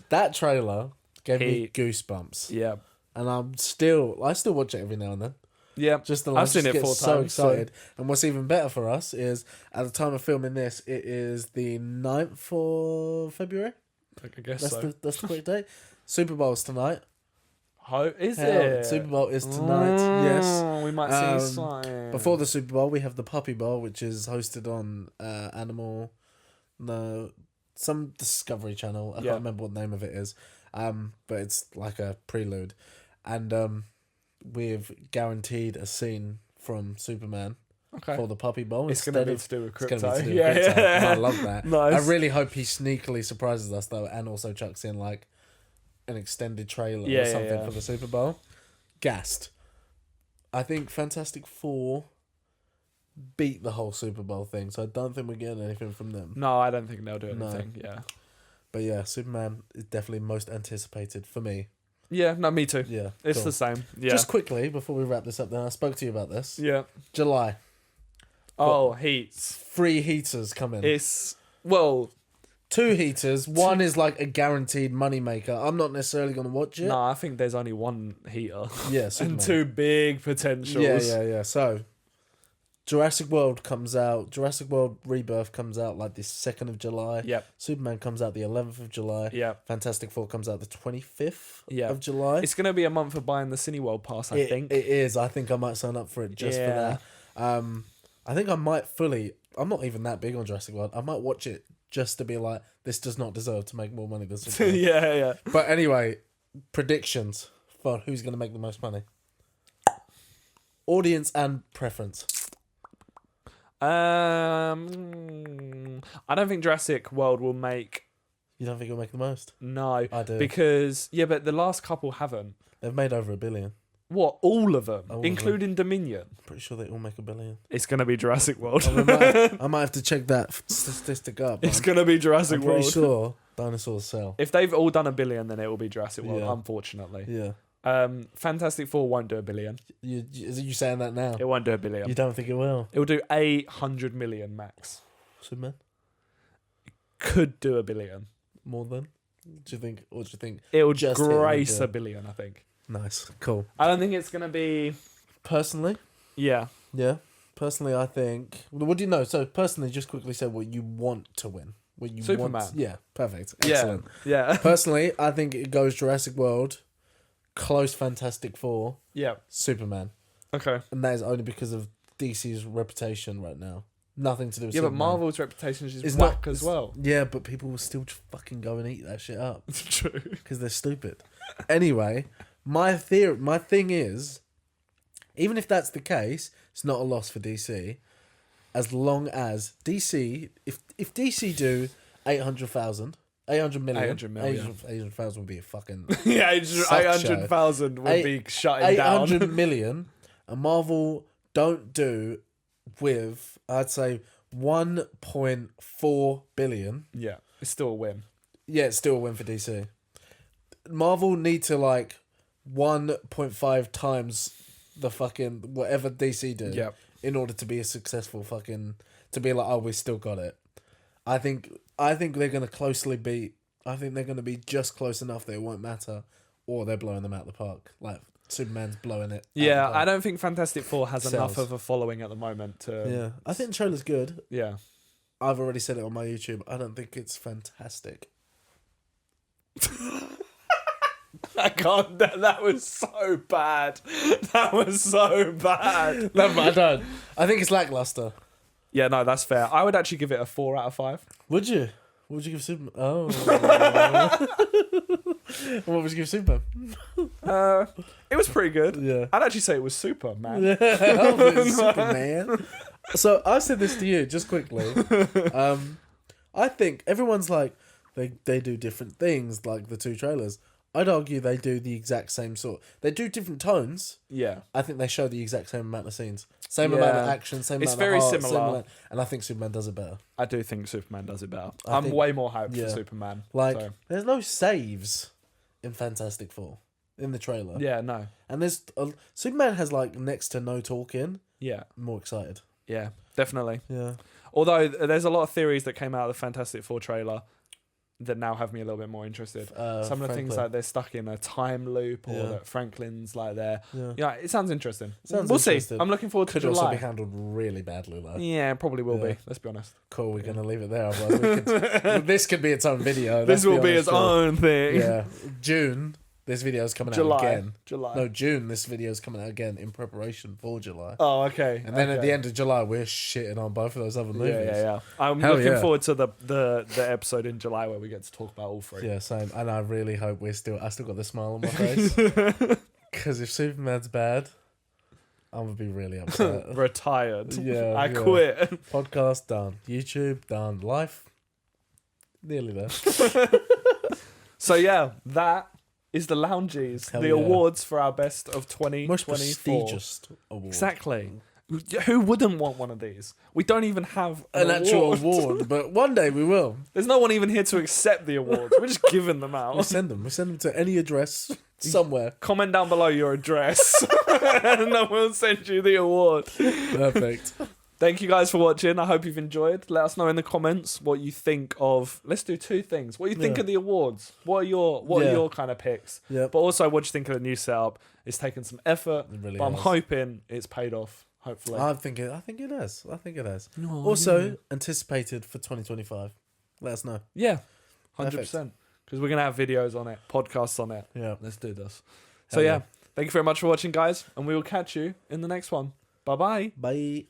that trailer gave me goosebumps, Yeah. and I still watch it every now and then. Yeah. Just the I've seen it 4 so times. excited. And what's even better for us is at the time of filming this, it is the 9th of February. I guess That's so. that's the correct date. Super Bowl's tonight. Is Hell, it? Super Bowl is tonight. Yes. We might see something. Before the Super Bowl, we have the Puppy Bowl, which is hosted on some Discovery Channel. I Yeah. can't remember what the name of it is. But it's like a prelude, and we've guaranteed a scene from Superman Okay. for the Puppy Bowl. It's going to instead be of- to do with it's gonna crypto. be to do with Yeah, crypto, yeah. and I love that. Nice. I really hope he sneakily surprises us though, and also chucks in like an extended trailer Yeah, or yeah, something yeah. for the Super Bowl. Gassed. I think Fantastic Four beat the whole Super Bowl thing, so I don't think we're getting anything from them. No, I don't think they'll do No. anything. Yeah. But yeah, Superman is definitely most anticipated for me. Yeah, no, me too. Yeah, It's cool. the same. Yeah. Just quickly before we wrap this up, then I spoke to you about this. Yeah. July, Oh, heats. 3 heaters coming. It's, well, 2 heaters. One is like a guaranteed money maker. I'm not necessarily going to watch it. no, I think there's only one heater. Yeah, Superman. And 2 big potentials. Yeah. So, Jurassic World comes out. Jurassic World Rebirth comes out like the 2nd of July. Yep. Superman comes out the 11th of July. Yep. Fantastic Four comes out the 25th Yeah. of July. It's going to be a month of buying the Cineworld pass, I think. It is. I think I might sign up for it just for that. I think I might fully... I'm not even that big on Jurassic World. I might watch it just to be like, this does not deserve to make more money than Superman. yeah. But anyway, predictions for who's going to make the most money. Audience and preference. I don't think Jurassic World will make... You don't think it'll make the most? No. I do. Because, yeah, but the last couple haven't. They've made over $1 billion. What? All of them? All of including Dominion? Pretty sure they all make $1 billion. It's going to be Jurassic World. I might have to check that statistic up. It's going to be Jurassic I'm World. pretty sure dinosaurs sell. If they've all done $1 billion, then it will be Jurassic World, Yeah. unfortunately. Yeah. Fantastic Four won't do $1 billion. Is you saying that now? It won't do $1 billion. You don't think it will? It will do 800 million max. Superman? Could do $1 billion. More than? Do you think? Or do you think? It will Just hit grace $1 $1 billion, I think. Nice. Cool. I don't think it's going to be... Personally? Yeah. Yeah. Personally, I think... What do you know? So, personally, just quickly say what you want to win. What you Superman. Want. Yeah. Perfect. Excellent. Yeah. Personally, I think it goes Jurassic World, close Fantastic Four, Yeah. Superman. Okay. And that is only because of DC's reputation right now. Nothing to do with Yeah, but Superman. Marvel's reputation is just It's whack not- as well. Yeah, but people will still just fucking go and eat that shit up It's true. because they're stupid. Anyway, my thing is, even if that's the case, it's not a loss for DC, as long as DC, if DC do 800,000 million, 800 million. 800,000 would be a fucking Yeah, Suck 800,000 would be shutting down. 800 million, and Marvel don't do with, I'd say, 1.4 billion. Yeah, it's still a win. Yeah, it's still a win for DC. Marvel need to like 1.5 times the fucking whatever DC do Yep. in order to be a successful fucking, to be like, oh, we still got it. I think they're gonna closely beat. I think they're gonna be just close enough that it won't matter, or they're blowing them out the park. Like Superman's blowing it. Yeah, I don't think Fantastic Four has enough Sells. of a following at the moment to... Yeah, I think the trailer's good. Yeah. I've already said it on my YouTube. I don't think it's fantastic. I can't... That was so bad. That was so bad. No, but I don't. I think it's lackluster. Yeah, no, that's fair. I would actually give it a 4 out of 5. Would you? What would you give Superman? Oh. What would you give Superman? It was pretty good. Yeah. I'd actually say it was super, man. Yeah, Superman. So I said this to you just quickly. I think everyone's like they do different things, like the 2 trailers. I'd argue they do the exact same sort. They do different tones. Yeah. I think they show the exact same amount of scenes, same amount of action, same It's amount very of heart, similar. and I think Superman does it better. I do think Superman does it better. I I'm think- way more hyped yeah. for Superman. Like, so. there's no saves in Fantastic Four in the trailer. Yeah, no. And Superman has like next to no talking. Yeah. I'm more excited. Yeah, definitely. Yeah. Although there's a lot of theories that came out of the Fantastic Four trailer that now have me a little bit more interested. Some of the things Franklin. like they're stuck in a time loop, or Yeah. that Franklin's like there. Yeah. Yeah, it sounds interesting. Sounds we'll see. interesting. I'm looking forward Could to also July. be handled really badly though. Yeah, probably will Yeah. be. Let's be honest. Cool, we're gonna leave it there. Otherwise this could be its own video. This let's will be honest, its own thing. Yeah. June, this video's coming out July. again. July. No, June, this video's coming out again in preparation for July. Oh, okay. And then at okay. the end of July, we're shitting on both of those other movies. Yeah. I'm Hell looking yeah. forward to the episode in July where we get to talk about all 3. Yeah, same. And I really hope I still got the smile on my face. Because if Superman's bad, I'm going to be really upset. Retired. Yeah, I yeah. quit. Podcast done. YouTube done. Life nearly there. So yeah, that is the Loungies, Hell the yeah. awards for our best of Most 2024. prestigious award. Exactly. Who wouldn't want one of these? We don't even have An actual award, but one day we will. There's no one even here to accept the awards. We're just giving them We out. send them. We send them to any address. somewhere. Comment down below your address, and then we'll send you the award. Perfect. Thank you guys for watching. I hope you've enjoyed. Let us know in the comments what you think of. Let's do two things. What you think of the awards? What are your kind of picks? Yeah. But also, what do you think of the new setup? It's taken some effort, really but I'm has. hoping it's paid off. Hopefully, I think it has. Also anticipated for 2025. Let us know. Yeah, 100%. Because we're gonna have videos on it, podcasts on it. Yeah. Let's do this. So yeah, thank you very much for watching, guys, and we will catch you in the next one. Bye-bye. Bye.